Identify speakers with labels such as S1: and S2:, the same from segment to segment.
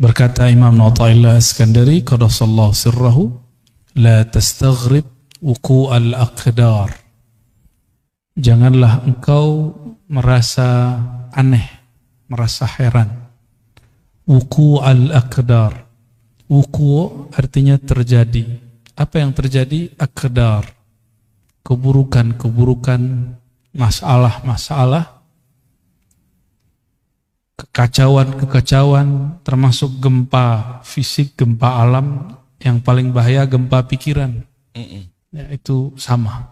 S1: Berkata Imam Athaillah Iskandari qaddasallahu sirrahu, la tastaghrib wuqu'al aqdar. Janganlah engkau merasa aneh, merasa heran. Wuqu'al aqdar. Wuku' artinya terjadi. Apa yang terjadi? Aqdar. Keburukan-keburukan, masalah-masalah, kekacauan-kekacauan, termasuk gempa fisik, gempa alam, yang paling bahaya gempa pikiran. Ya, itu sama.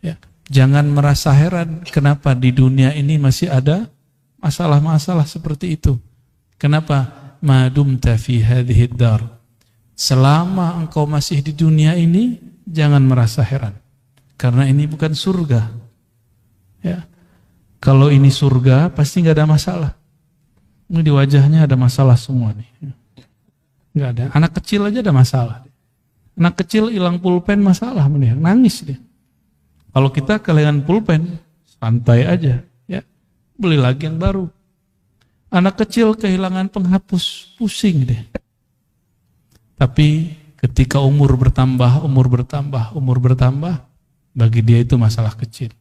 S1: Ya. Jangan merasa heran kenapa di dunia ini masih ada masalah-masalah seperti itu. Kenapa? Ma dumta fi hadhihi dar. Selama engkau masih di dunia ini, jangan merasa heran. Karena ini bukan surga. Ya. Kalau ini surga, pasti nggak ada masalah. Ini di wajahnya ada masalah semua nih. Nggak ada. Anak kecil aja ada masalah. Anak kecil hilang pulpen masalah, mending nangis dia. Kalau kita kehilangan pulpen, santai aja, ya. Beli lagi yang baru. Anak kecil kehilangan penghapus, pusing deh. Tapi ketika umur bertambah, bagi dia itu masalah kecil.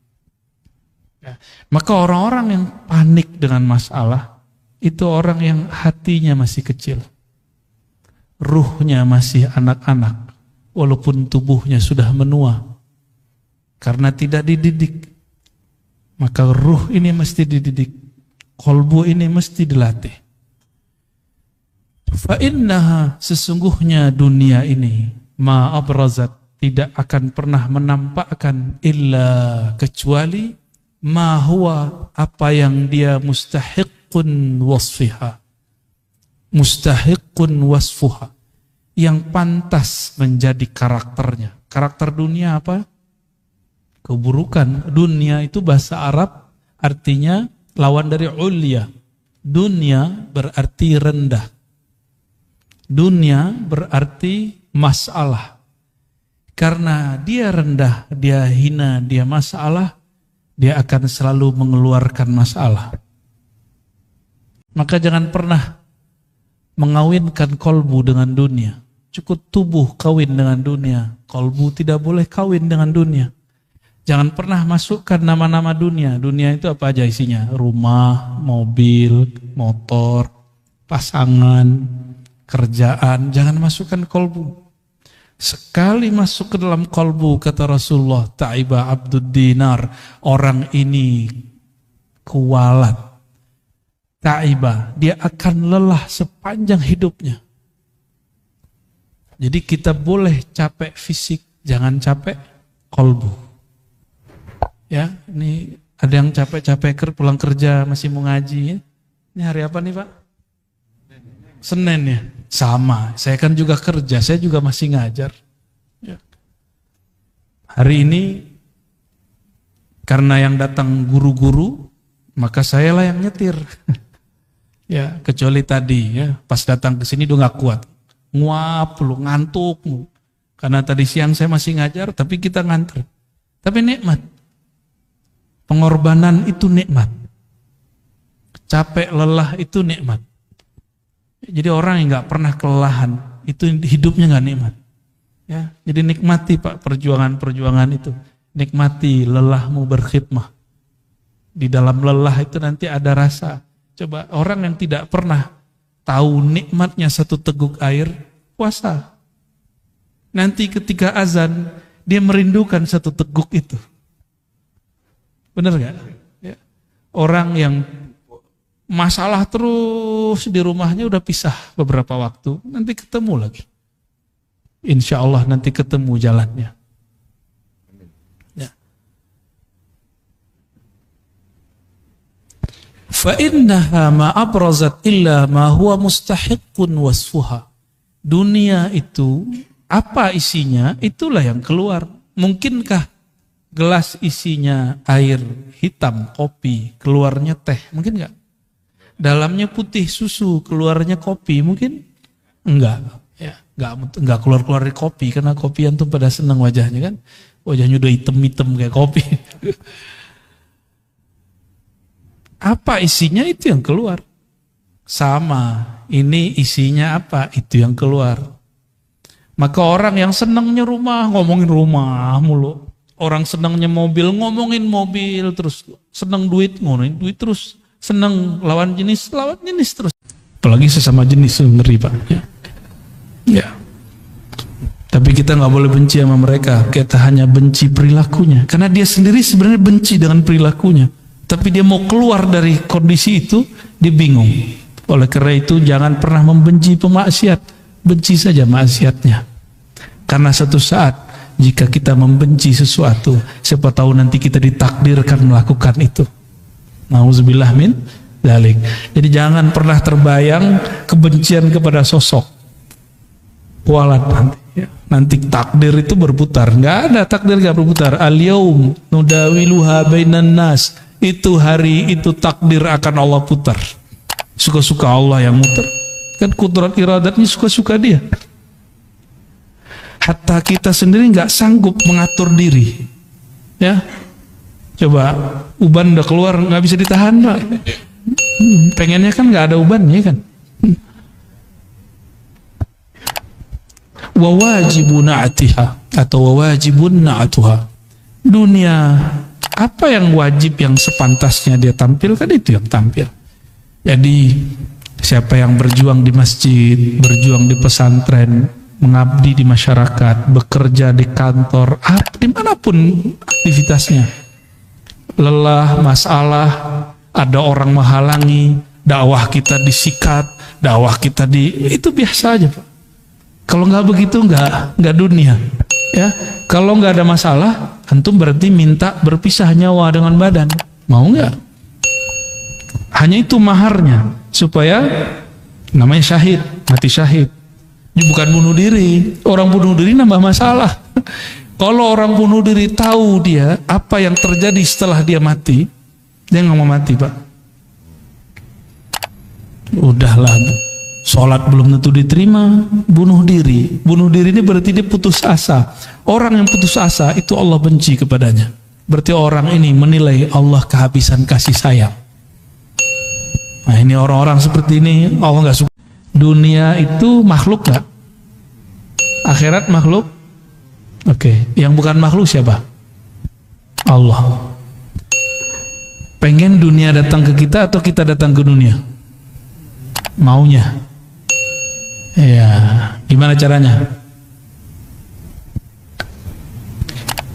S1: Ya. Maka orang-orang yang panik dengan masalah, itu orang yang hatinya masih kecil. Ruhnya masih anak-anak, walaupun tubuhnya sudah menua. Karena tidak dididik. Maka ruh ini mesti dididik. Qalbu ini mesti dilatih. Fa innaha, sesungguhnya dunia ini, ma abrazat, tidak akan pernah menampakkan illa kecuali ma huwa, apa yang dia mustahiqun wasfuha, yang pantas menjadi karakternya. Karakter dunia apa? Keburukan. Dunia itu bahasa Arab artinya lawan dari ulya. Dunia berarti rendah. Dunia berarti masalah. Karena dia rendah, dia hina, dia masalah, dia akan selalu mengeluarkan masalah. Maka jangan pernah mengawinkan kolbu dengan dunia. Cukup tubuh kawin dengan dunia. Kolbu tidak boleh kawin dengan dunia. Jangan pernah masukkan nama-nama dunia. Dunia itu apa aja isinya? Rumah, mobil, motor, pasangan, kerjaan. Jangan masukkan kolbu. Sekali masuk ke dalam kolbu, kata Rasulullah, ta'iba abdud dinar, orang ini kualat. Ta'iba, dia akan lelah sepanjang hidupnya. Jadi kita boleh capek fisik, jangan capek kolbu. Ya, ini ada yang capek-capek pulang kerja masih mau ngaji. Ya. Ini hari apa nih Pak? Senin ya. Sama, saya kan juga kerja, saya juga masih ngajar. Ya. Hari ini karena yang datang guru-guru, maka saya lah yang nyetir. Ya, kecuali tadi ya, pas datang ke sini udah nggak kuat, nguap lu, ngantuk lu. Karena tadi siang saya masih ngajar, tapi kita nganter. Tapi nikmat, pengorbanan itu nikmat, capek lelah itu nikmat. Jadi orang yang nggak pernah kelelahan itu hidupnya nggak nikmat. Ya, jadi nikmati Pak perjuangan-perjuangan itu, nikmati lelahmu berkhidmah. Di dalam lelah itu nanti ada rasa. Coba orang yang tidak pernah tahu nikmatnya satu teguk air, puasa. Nanti ketika azan, dia merindukan satu teguk itu. Benar nggak? Ya. Orang yang masalah terus di rumahnya udah pisah beberapa waktu, nanti ketemu lagi. Insya Allah nanti ketemu jalannya. Ya. فَإِنَّهَا مَا أَبْرَزَتْ إِلَّا مَا هُوَ مُسْتَحِقٌ وَصْفُهَا. Dunia itu, apa isinya, itulah yang keluar. Mungkinkah gelas isinya air hitam, kopi, keluarnya teh? Mungkin enggak? Dalamnya putih susu, keluarnya kopi, mungkin? Enggak. Ya, enggak keluar-keluar dari kopi, karena kopi antum pada senang wajahnya kan. Wajahnya udah hitam-hitam kayak kopi. Apa isinya itu yang keluar. Sama, ini isinya apa, itu yang keluar. Maka orang yang senangnya rumah, ngomongin rumah mulu. Orang senangnya mobil, ngomongin mobil terus. Senang duit, ngomongin duit terus. Senang lawan jenis terus. Apalagi sesama jenis, ngeri Pak. Ya. Tapi kita nggak boleh benci sama mereka. Kita hanya benci perilakunya. Karena dia sendiri sebenarnya benci dengan perilakunya. Tapi dia mau keluar dari kondisi itu, dia bingung. Oleh karena itu jangan pernah membenci pemaksiat. Benci saja maksiatnya. Karena satu saat jika kita membenci sesuatu, siapa tahu nanti kita ditakdirkan melakukan itu. Nauzubillah min dzalik. Jadi jangan pernah terbayang kebencian kepada sosok. Kualat nanti. Ya. Nanti takdir itu berputar. Nggak ada takdir nggak berputar. Al-yaum nudawiluha bainan nas. Itu hari itu takdir akan Allah putar. Suka-suka Allah yang muter. Kan kudrat iradatnya suka-suka dia. Hatta kita sendiri nggak sanggup mengatur diri. Ya. Coba uban udah keluar nggak bisa ditahan Pak. Pengennya kan nggak ada ubannya kan. Wawajibun na'atiha atau wawajibun na'atuha. Dunia apa yang wajib yang sepantasnya dia tampilkan itu yang tampil. Jadi siapa yang berjuang di masjid, berjuang di pesantren, mengabdi di masyarakat, bekerja di kantor, dimanapun aktivitasnya, lelah, masalah, ada orang menghalangi, dakwah kita disikat, dakwah kita itu biasa aja Pak. Kalau nggak begitu nggak dunia, ya. Kalau nggak ada masalah, antum berarti minta berpisah nyawa dengan badan, mau nggak? Hanya itu maharnya supaya namanya syahid, mati syahid. Ini bukan bunuh diri. Orang bunuh diri nambah masalah. Kalau orang bunuh diri tahu dia apa yang terjadi setelah dia mati, dia nggak mau mati Pak. Udahlah. Sholat belum tentu diterima, bunuh diri. Bunuh diri ini berarti dia putus asa. Orang yang putus asa itu Allah benci kepadanya. Berarti orang ini menilai Allah kehabisan kasih sayang. Nah ini orang-orang seperti ini Allah nggak suka. Dunia itu makhluk nggak? Akhirat makhluk? Oke. Yang bukan makhluk siapa? Allah. Pengen dunia datang ke kita atau kita datang ke dunia? Maunya. Ya, gimana caranya?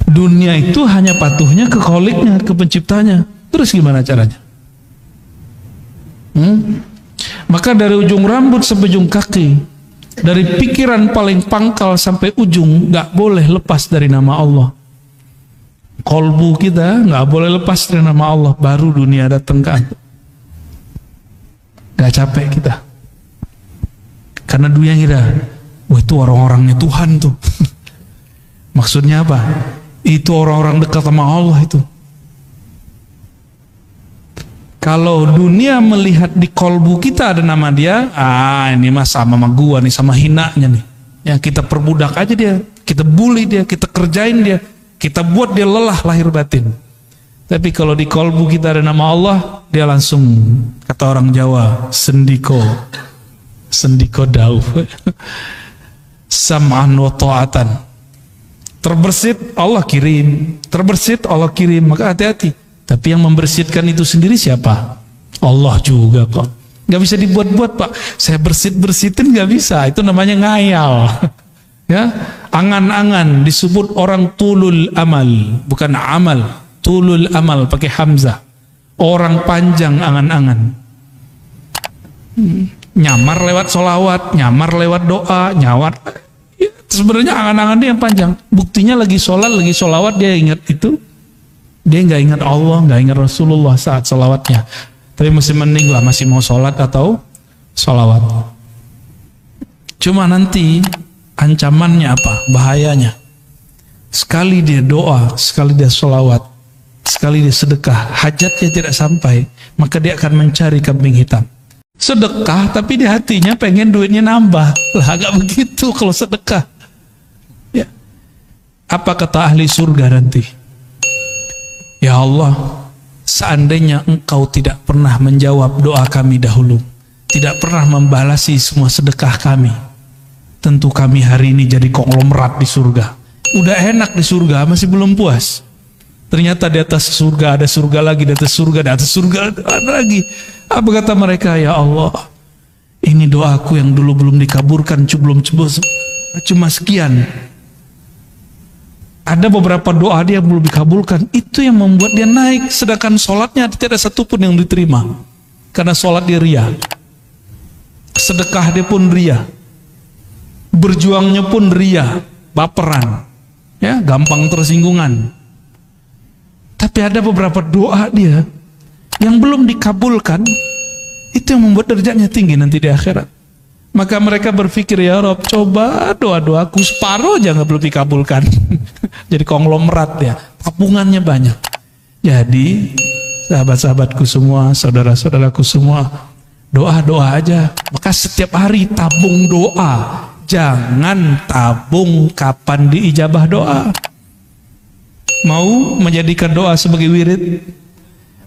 S1: Dunia itu hanya patuhnya ke kholiknya, ke penciptanya. Terus gimana caranya? Maka dari ujung rambut sampai ujung kaki, dari pikiran paling pangkal sampai ujung, nggak boleh lepas dari nama Allah. Kolbu kita nggak boleh lepas dari nama Allah. Baru dunia datang ke antum. Nggak capek kita. Karena dunia kira, wah itu orang-orangnya Tuhan tuh. Maksudnya apa? Itu orang-orang dekat sama Allah itu. Kalau dunia melihat di kolbu kita ada nama dia, ini mah sama gua nih, sama hinanya nih. Yang kita perbudak aja dia, kita bully dia, kita kerjain dia, kita buat dia lelah lahir batin. Tapi kalau di kolbu kita ada nama Allah, dia langsung, kata orang Jawa, sendiko dauf. Sam'an wa ta'atan. Terbersit Allah kirim, terbersit Allah kirim, maka hati-hati. Tapi yang membersihkan itu sendiri siapa? Allah juga kok. Gak bisa dibuat-buat Pak. Saya bersihin gak bisa. Itu namanya ngayal. Ya, angan-angan disebut orang tulul amal, bukan amal. Tulul amal pakai hamzah. Orang panjang angan-angan. Nyamar lewat sholawat, nyamar lewat doa, nyawat. Ya, sebenarnya angan-angan dia yang panjang. Buktinya lagi sholat, lagi sholawat dia ingat itu. Dia nggak ingat Allah, nggak ingat Rasulullah saat sholawatnya. Tapi masih mending lah, masih mau sholat atau sholawat. Cuma nanti ancamannya apa? Bahayanya. Sekali dia doa, sekali dia sholawat, sekali dia sedekah, hajatnya tidak sampai, maka dia akan mencari kambing hitam. Sedekah tapi di hatinya pengen duitnya nambah. Lah agak begitu kalau sedekah. Ya. Apa kata ahli surga nanti? Ya Allah, seandainya Engkau tidak pernah menjawab doa kami dahulu, tidak pernah membalasi semua sedekah kami, tentu kami hari ini jadi konglomerat di surga. Udah enak di surga, masih belum puas. Ternyata di atas surga ada surga lagi, di atas surga, di atas surga ada lagi. Apa kata mereka? Ya Allah, ini doaku yang dulu belum dikabulkan, cuma sekian. Ada beberapa doa dia yang belum dikabulkan, itu yang membuat dia naik. Sedangkan sholatnya tidak ada satupun yang diterima, karena sholat dia ria, sedekah dia pun ria, berjuangnya pun ria, baperan, ya, gampang tersinggungan. Tapi ada beberapa doa dia yang belum dikabulkan, itu yang membuat derajatnya tinggi nanti di akhirat. Maka mereka berpikir, ya Rob, coba doa-doaku separuh aja nggak belum dikabulkan. Jadi konglomerat ya, tabungannya banyak. Jadi sahabat-sahabatku semua, saudara-saudaraku semua, doa-doa aja. Maka setiap hari tabung doa. Jangan tabung kapan diijabah doa. Mau menjadikan doa sebagai wirid?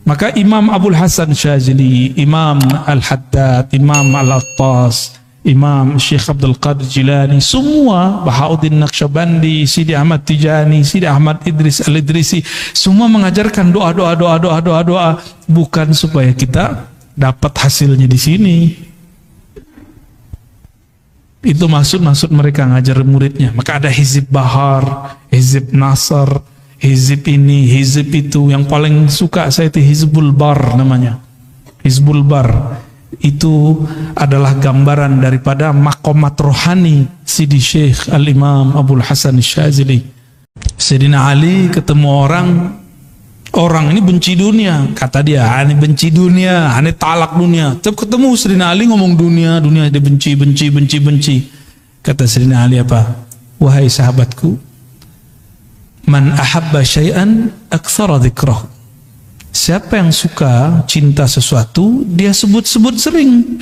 S1: Maka Imam Abul Hasan Syazili, Imam Al-Haddad, Imam Al-Attas, Imam Syekh Abdul Qadir Jilani, semua, Bahauddin Naqsyabandi, Sidi Ahmad Tijani, Sidi Ahmad Idris Al-Idrisi, semua mengajarkan doa bukan supaya kita dapat hasilnya di sini. Itu maksud mereka ngajar muridnya. Maka ada Hizib Bahar, Hizib Nasr, Hizib ini, Hizib itu. Yang paling suka saya itu Hizbul Bar namanya. Hizbul Bar itu adalah gambaran daripada maqamat rohani Sidi Syekh Al-Imam Abul Hasan Syazili. Sayyidina Ali ketemu orang ini benci dunia, kata dia, ini benci dunia, ini talak dunia. Tapi ketemu Sayyidina Ali ngomong dunia dia benci. Kata Sayyidina Ali apa? Wahai sahabatku, man ahabba syai'an aktsara dzikrahu. Siapa yang suka cinta sesuatu, dia sebut-sebut sering,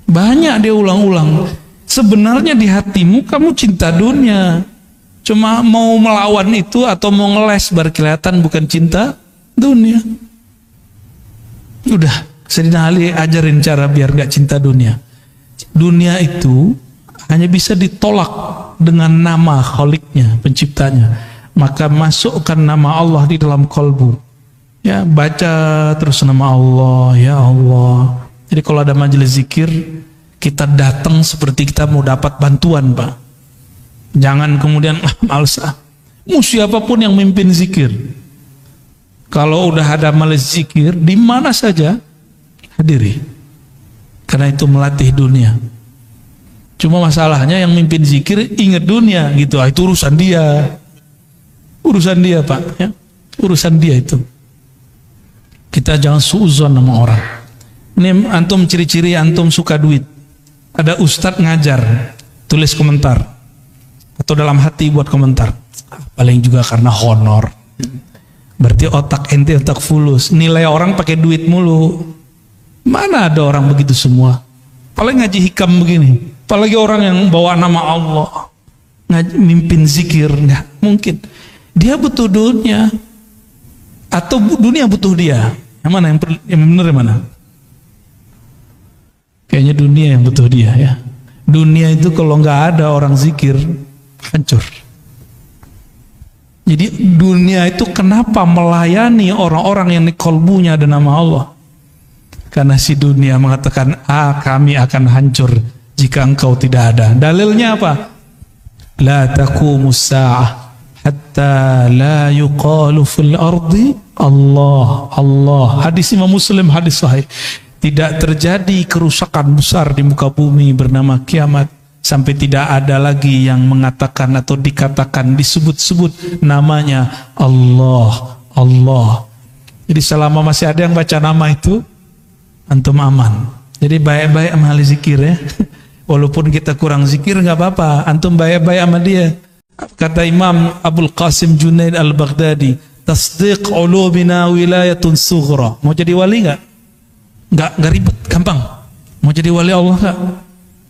S1: banyak dia ulang-ulang. Sebenarnya di hatimu kamu cinta dunia, cuma mau melawan itu atau mau ngeles baru kelihatan bukan cinta dunia. Udah, Sayyidina Ali ajarin cara biar gak cinta dunia. Dunia itu hanya bisa ditolak dengan nama Khaliknya, penciptanya. Maka masukkan nama Allah di dalam kalbu. Ya, baca terus nama Allah, ya Allah. Jadi kalau ada majelis zikir, kita datang seperti kita mau dapat bantuan, Pak. Jangan kemudian males mau siapapun yang mimpin zikir. Kalau udah ada majelis zikir, di mana saja hadiri. Karena itu melatih dunia. Cuma masalahnya yang mimpin zikir ingat dunia gitu. Itu urusan dia. Urusan dia, Pak, ya. Urusan dia itu. Kita jangan suuzon sama orang. Ini antum ciri-ciri antum suka duit. Ada ustadz ngajar, tulis komentar. Atau dalam hati buat komentar. Paling juga karena honor. Berarti otak ente otak fulus. Nilai orang pakai duit mulu. Mana ada orang begitu semua? Paling ngaji hikam begini. Apalagi orang yang bawa nama Allah. Mimpin zikir, nggak mungkin. Dia butuh dunia. Atau dunia butuh dia? Yang mana yang benar yang mana? Kayaknya dunia yang butuh dia ya. Dunia itu kalau nggak ada orang zikir hancur. Jadi dunia itu kenapa melayani orang-orang yang di kalbunya ada nama Allah? Karena si dunia mengatakan, kami akan hancur jika engkau tidak ada. Dalilnya apa? La taqumus sa'ah hatta la yuqalu fil ardi Allah. Hadis Imam Muslim, hadis sahih. Tidak terjadi kerusakan besar di muka bumi bernama kiamat sampai tidak ada lagi yang mengatakan atau dikatakan disebut-sebut namanya Allah. Jadi selama masih ada yang baca nama itu, antum aman. Jadi baik-baik sama ahli zikir ya. Walaupun kita kurang zikir nggak apa-apa, antum baik-baik sama dia. Kata Imam Abul Qasim Junaid Al-Baghdadi, tasdiq ulubina wilayatun sughra. Mau jadi wali nggak? Nggak ribet, gampang. Mau jadi wali Allah nggak?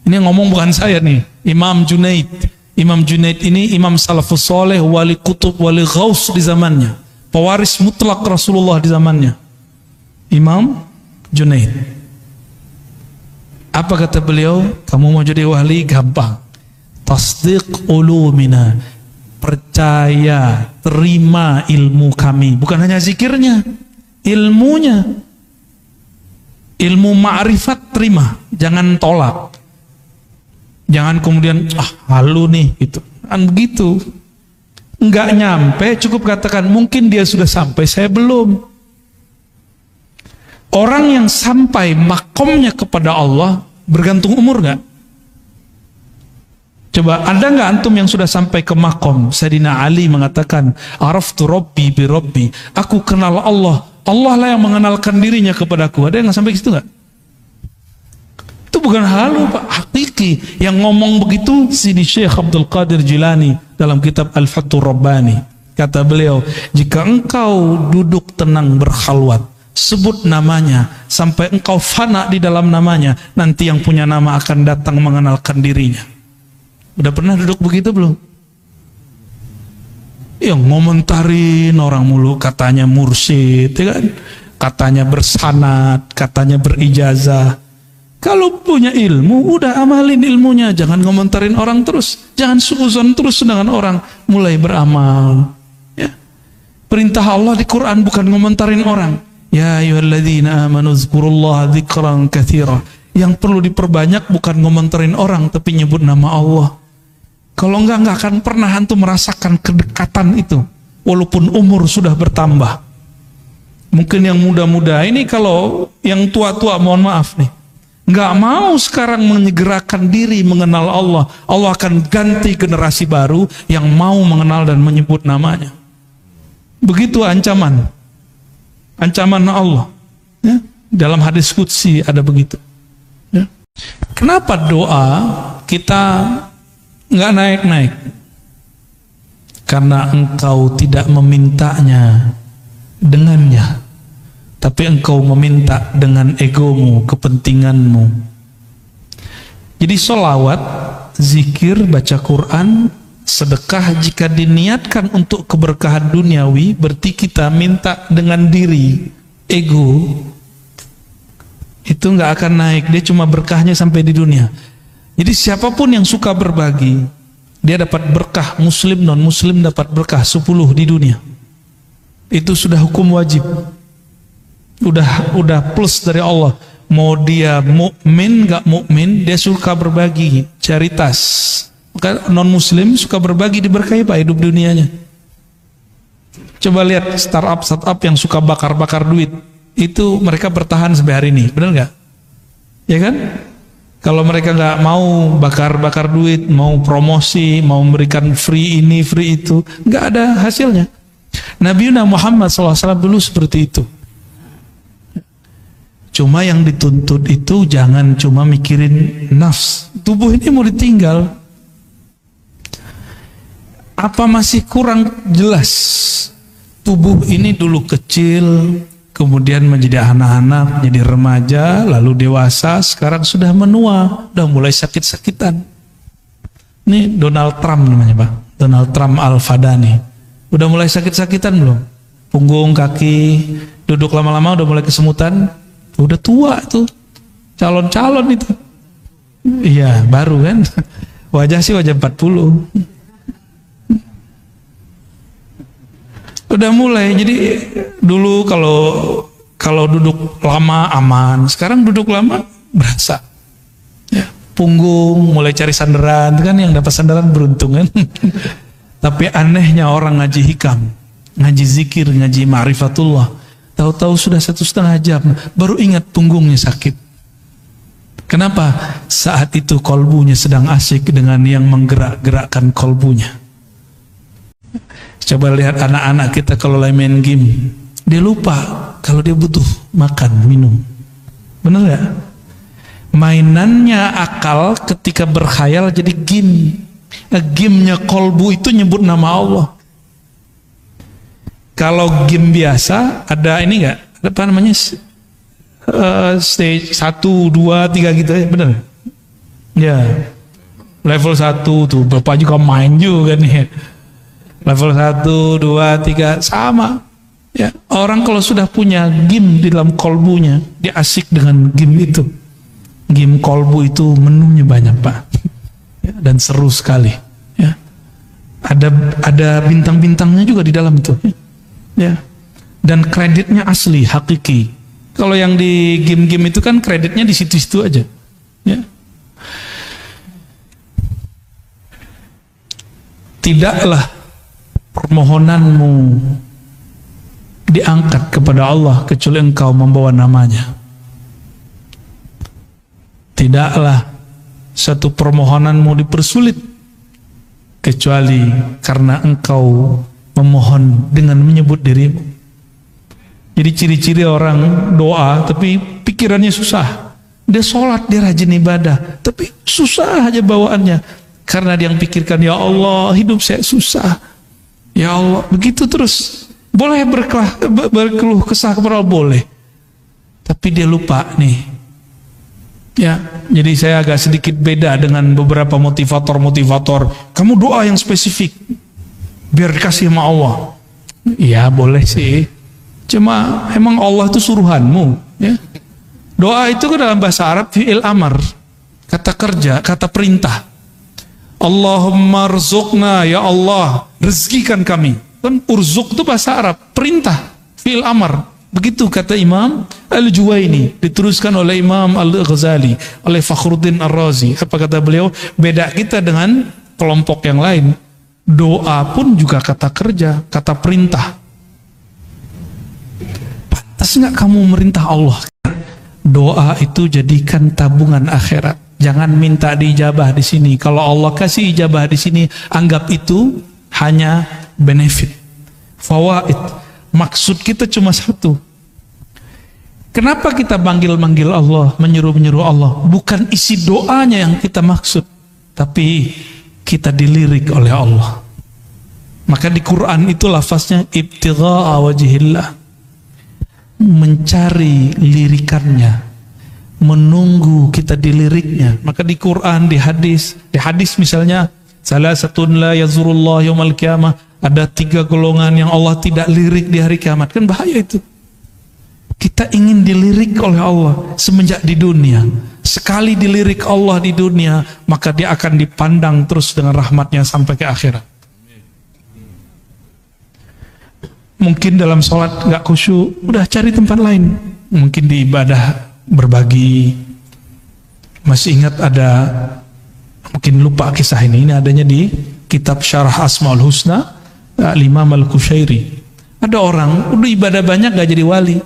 S1: Ini ngomong bukan saya nih, Imam Junaid. Imam Junaid ini imam salafus soleh, wali kutub, wali ghaus di zamannya, pewaris mutlak Rasulullah di zamannya. Imam Junaid. Apa kata beliau? Kamu mau jadi wali gampang. Tasdiq ulumina, percaya, terima ilmu kami. Bukan hanya zikirnya, ilmunya. Ilmu ma'rifat terima, jangan tolak. Jangan kemudian halu nih gitu. Kan begitu. Enggak nyampe, cukup katakan mungkin dia sudah sampai, saya belum. Orang yang sampai makomnya kepada Allah bergantung umur nggak? Coba ada nggak antum yang sudah sampai ke makom? Sayyidina Ali mengatakan, araftu Rabbi bi Rabbi. Aku kenal Allah. Allah lah yang mengenalkan dirinya kepadaku. Ada yang sampai ke situ nggak? Itu bukan halu, Pak, hakiki. Yang ngomong begitu Sidi Syekh Abdul Qadir Jilani dalam kitab Al-Fathur Rabbani. Kata beliau, jika engkau duduk tenang berkhalwat, sebut namanya sampai engkau fana di dalam namanya, nanti yang punya nama akan datang mengenalkan dirinya. Udah pernah duduk begitu belum? Yang ngomentarin orang mulu, katanya mursyid, ya kan? Katanya bersanad, katanya berijazah. Kalau punya ilmu, udah amalin ilmunya. Jangan ngomentarin orang terus. Jangan suuzon terus dengan orang. Mulai beramal. Ya. Perintah Allah di Quran bukan ngomentarin orang. Ya ayyuhalladzina amanu dzkurullaha dzikran katsira. Yang perlu diperbanyak bukan ngomentarin orang, tapi nyebut nama Allah. Kalau enggak akan pernah antum merasakan kedekatan itu. Walaupun umur sudah bertambah. Mungkin yang muda-muda ini, kalau yang tua-tua mohon maaf nih, nggak mau sekarang menyegerakan diri mengenal Allah, Allah akan ganti generasi baru yang mau mengenal dan menyebut namanya. Begitu ancaman Allah, ya? Dalam hadis qudsi ada begitu, ya? Kenapa doa kita nggak naik-naik? Karena engkau tidak memintanya dengannya, tapi engkau meminta dengan egomu, kepentinganmu. Jadi sholawat, zikir, baca Quran, sedekah jika diniatkan untuk keberkahan duniawi, berarti kita minta dengan diri, ego. Itu nggak akan naik, dia cuma berkahnya sampai di dunia. Jadi siapapun yang suka berbagi, dia dapat berkah, muslim non muslim dapat berkah 10 di dunia. Itu sudah hukum wajib. Udah plus dari Allah. Mau dia mukmin nggak mukmin, dia suka berbagi, caritas. Maka non muslim suka berbagi, diberkahi Pak hidup dunianya. Coba lihat startup yang suka bakar-bakar duit, itu mereka bertahan sampai hari ini, benar nggak? Ya kan? Kalau mereka nggak mau bakar-bakar duit, mau promosi, mau memberikan free ini, free itu, nggak ada hasilnya. Nabi Muhammad SAW dulu seperti itu. Cuma yang dituntut itu jangan cuma mikirin nafs. Tubuh ini mau ditinggal. Apa masih kurang jelas? Tubuh ini dulu kecil, kemudian menjadi anak-anak, jadi remaja, lalu dewasa, sekarang sudah menua, udah mulai sakit-sakitan. Ini Donald Trump namanya Pak, Donald Trump Al-Fadani. Udah mulai sakit-sakitan belum? Punggung, kaki, duduk lama-lama udah mulai kesemutan. Udah tua tuh calon-calon itu. Iya, baru kan. Wajah sih wajah 40. Udah mulai. Jadi dulu kalau duduk lama aman, sekarang duduk lama berasa. Ya, punggung mulai cari sandaran, kan yang dapat sandaran beruntung kan. Tapi anehnya orang ngaji hikam, ngaji zikir, ngaji ma'rifatullah, tahu-tahu sudah 1,5 jam baru ingat punggungnya sakit. Kenapa? Saat itu kolbunya sedang asyik dengan yang menggerak-gerakkan kolbunya. Coba lihat anak-anak kita kalau lagi main game, dia lupa kalau dia butuh makan, minum. Benar gak? Mainannya akal ketika berkhayal jadi game. Gamenya kolbu itu nyebut nama Allah. Kalau game biasa ada ini enggak? Apa namanya? Stage 1, 2, 3 gitu ya, benar? Ya. Level 1 tuh Bapak juga main juga nih. Level 1, 2, 3 sama. Ya, orang kalau sudah punya game di dalam kolbunya, dia asik dengan game itu. Game kolbu itu menunya banyak, Pak. Ya, dan seru sekali. Ya. Ada bintang-bintangnya juga di dalam itu. Ya. Dan kreditnya asli, hakiki. Kalau yang di game-game itu kan kreditnya di situ-situ aja. Ya. Tidaklah permohonanmu diangkat kepada Allah kecuali engkau membawa namanya. Tidaklah satu permohonanmu dipersulit kecuali karena engkau memohon dengan menyebut dirimu. Jadi ciri-ciri orang doa tapi pikirannya susah. Dia sholat, dia rajin ibadah, tapi susah aja bawaannya. Karena dia yang pikirkan, ya Allah, hidup saya susah. Ya Allah, begitu terus. Boleh berkeluh kesah kepada Allah, boleh. Tapi dia lupa nih. Ya, jadi saya agak sedikit beda dengan beberapa motivator. Kamu doa yang spesifik, biar dikasih sama Allah. Ya boleh sih. Cuma emang Allah itu suruhanmu. Ya. Doa itu kan dalam bahasa Arab fi'il amar, kata kerja, kata perintah. Allahumma rzuqna, ya Allah, rezekikan kami. Kan urzuk itu bahasa Arab, perintah, fi'il amar. Begitu kata Imam Al-Juwaini, diteruskan oleh Imam Al-Ghazali, oleh Fakhruddin Ar-Razi. Apa kata beliau? Beda kita dengan kelompok yang lain. Doa pun juga kata kerja, kata perintah. Pantas nggak kamu merintah Allah? Doa itu jadikan tabungan akhirat. Jangan minta diijabah di sini. Kalau Allah kasih ijabah di sini, anggap itu hanya benefit, fawaid. Maksud kita cuma satu. Kenapa kita manggil-manggil Allah, menyeru-menyeru Allah? Bukan isi doanya yang kita maksud, tapi kita dilirik oleh Allah. Maka di Quran itu lafaznya ibtigha'a wajhillah, mencari lirikannya, menunggu kita diliriknya. Maka di Quran, di hadis misalnya, salah satun la yazurullah yaumal qiyamah, ada 3 golongan yang Allah tidak lirik di hari kiamat. Kan bahaya itu. Kita ingin dilirik oleh Allah semenjak di dunia. Sekali dilirik Allah di dunia, maka dia akan dipandang terus dengan rahmatnya sampai ke akhirat. Mungkin dalam sholat gak khusyuk, udah cari tempat lain. Mungkin di ibadah berbagi. Masih ingat ada, mungkin lupa kisah ini adanya di kitab Syarah Asmaul Husna Imam Al-Qushairi. Ada orang udah ibadah banyak gak jadi wali.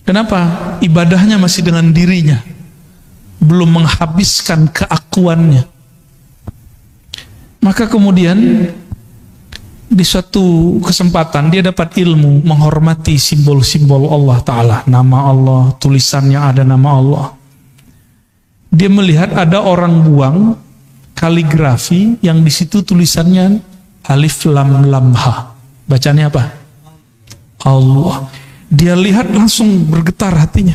S1: Kenapa? Ibadahnya masih dengan dirinya, belum menghabiskan keakuannya. Maka kemudian di suatu kesempatan dia dapat ilmu menghormati simbol-simbol Allah Ta'ala, nama Allah, tulisannya ada nama Allah. Dia melihat ada orang buang kaligrafi yang di situ tulisannya alif lam lam ha. Bacanya apa? Allah. Dia lihat langsung bergetar hatinya.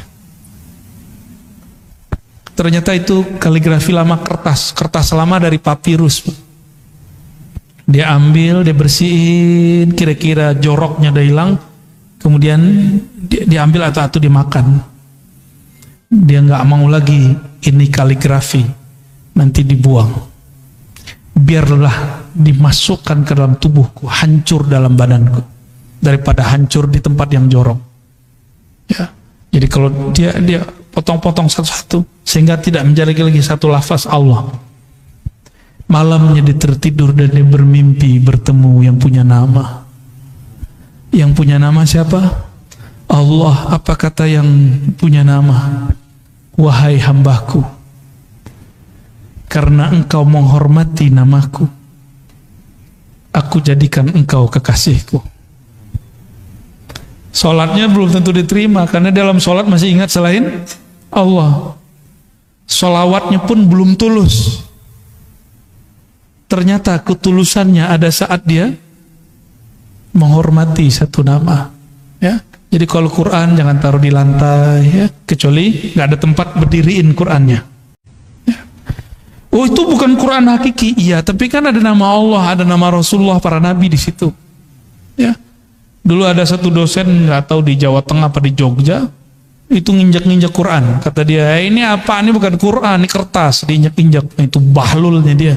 S1: Ternyata itu kaligrafi lama, kertas lama dari papirus. Dia ambil, dia bersihin, kira-kira joroknya udah hilang, kemudian dia ambil atau dimakan. Dia nggak mau lagi ini kaligrafi, nanti dibuang. Biarlah dimasukkan ke dalam tubuhku, hancur dalam badanku, daripada hancur di tempat yang jorok. Ya, jadi kalau dia potong-potong satu-satu sehingga tidak menjadi lagi satu lafaz Allah. Malamnya dia tertidur dan dia bermimpi bertemu yang punya nama. Yang punya nama siapa? Allah. Apa kata yang punya nama? Wahai hambaku, karena engkau menghormati namaku, aku jadikan engkau kekasihku. Sholatnya belum tentu diterima, karena dalam sholat masih ingat selain Allah. Sholawatnya pun belum tulus. Ternyata ketulusannya ada saat dia menghormati satu nama. Ya, jadi kalau Quran jangan taruh di lantai, ya, kecuali nggak ada tempat berdiriin Qurannya. Ya. Oh, itu bukan Quran hakiki, iya, tapi kan ada nama Allah, ada nama Rasulullah, para nabi di situ. Ya. Dulu ada satu dosen, nggak tahu di Jawa Tengah apa di Jogja, itu nginjak-nginjak Quran. Kata dia, ini apa? Ini bukan Quran, ini kertas, diinjak-injak. Itu bahlulnya dia.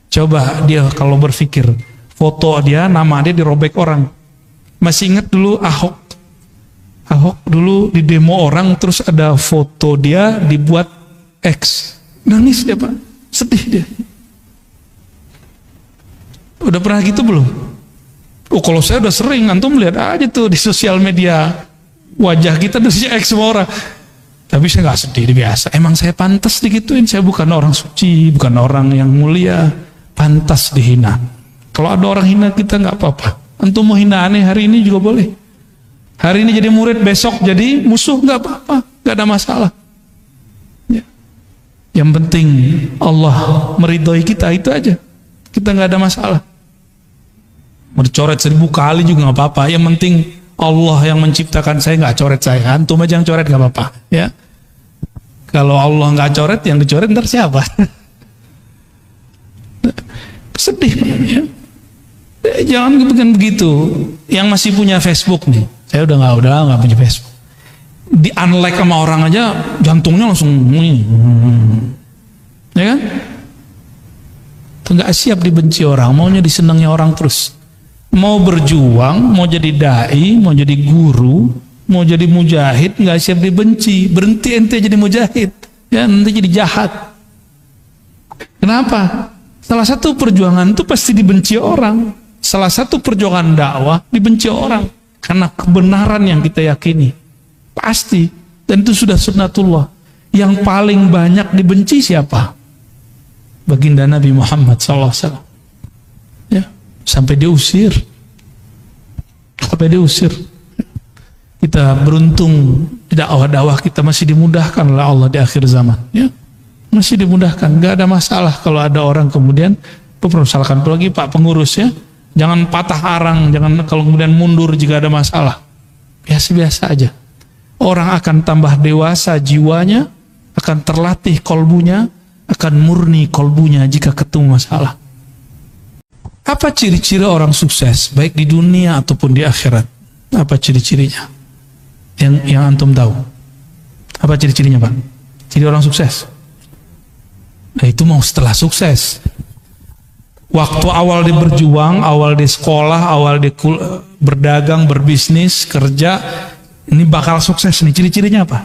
S1: Coba dia kalau berpikir, foto dia, nama dia dirobek orang. Masih ingat dulu Ahok dulu di demo orang, terus ada foto dia dibuat X. Nangis dia Pak, sedih dia. Udah pernah gitu belum? Oh kalau saya udah sering, antum lihat aja tuh di sosial media, wajah kita udah X semua orang. Tapi saya nggak sedih, biasa. Emang saya pantas digituin, saya bukan orang suci, bukan orang yang mulia, pantas dihina. Kalau ada orang hina kita nggak apa-apa. Antum mau hina aneh hari ini juga boleh. Hari ini jadi murid, besok jadi musuh, nggak apa-apa, nggak ada masalah. Ya. Yang penting Allah meridhoi kita, itu aja. Kita nggak ada masalah. Mau dicoret 1000 kali juga nggak apa-apa. Yang penting Allah yang menciptakan saya nggak coret saya. Antum aja yang coret nggak apa-apa. Ya. Kalau Allah nggak coret, yang dicoret ntar siapa? Sedih. Ya. Jangan bikin begitu. Yang masih punya Facebook nih, saya udah nggak punya Facebook. Di unlike sama orang aja, jantungnya langsung, ya kan? Nggak siap dibenci orang, maunya disenangi orang terus. Mau berjuang, mau jadi dai, mau jadi guru, mau jadi mujahid, nggak siap dibenci. Berhenti ente jadi mujahid, ya nanti jadi jahat. Kenapa? Salah satu perjuangan itu pasti dibenci orang. Salah satu perjuangan dakwah dibenci orang karena kebenaran yang kita yakini. Pasti, dan itu sudah sunnatullah. Yang paling banyak dibenci siapa? Baginda Nabi Muhammad SAW. Ya, sampai diusir. Kita beruntung dakwah-dakwah kita masih dimudahkan oleh Allah di akhir zaman. Ya, masih dimudahkan. Gak ada masalah kalau ada orang kemudian mempermasalahkan. Apalagi Pak pengurus ya, jangan patah arang, jangan kalau kemudian mundur jika ada masalah. Biasa-biasa aja. Orang akan tambah dewasa jiwanya, akan terlatih kolbunya, akan murni kolbunya jika ketemu masalah. Apa ciri-ciri orang sukses baik di dunia ataupun di akhirat? Apa ciri-cirinya? Yang antum tahu? Apa ciri-cirinya Pak? Ciri orang sukses? Nah itu mau setelah sukses. Waktu awal dia berjuang, awal dia sekolah, awal dia berdagang, berbisnis, kerja, ini bakal sukses nih. Ciri-cirinya apa?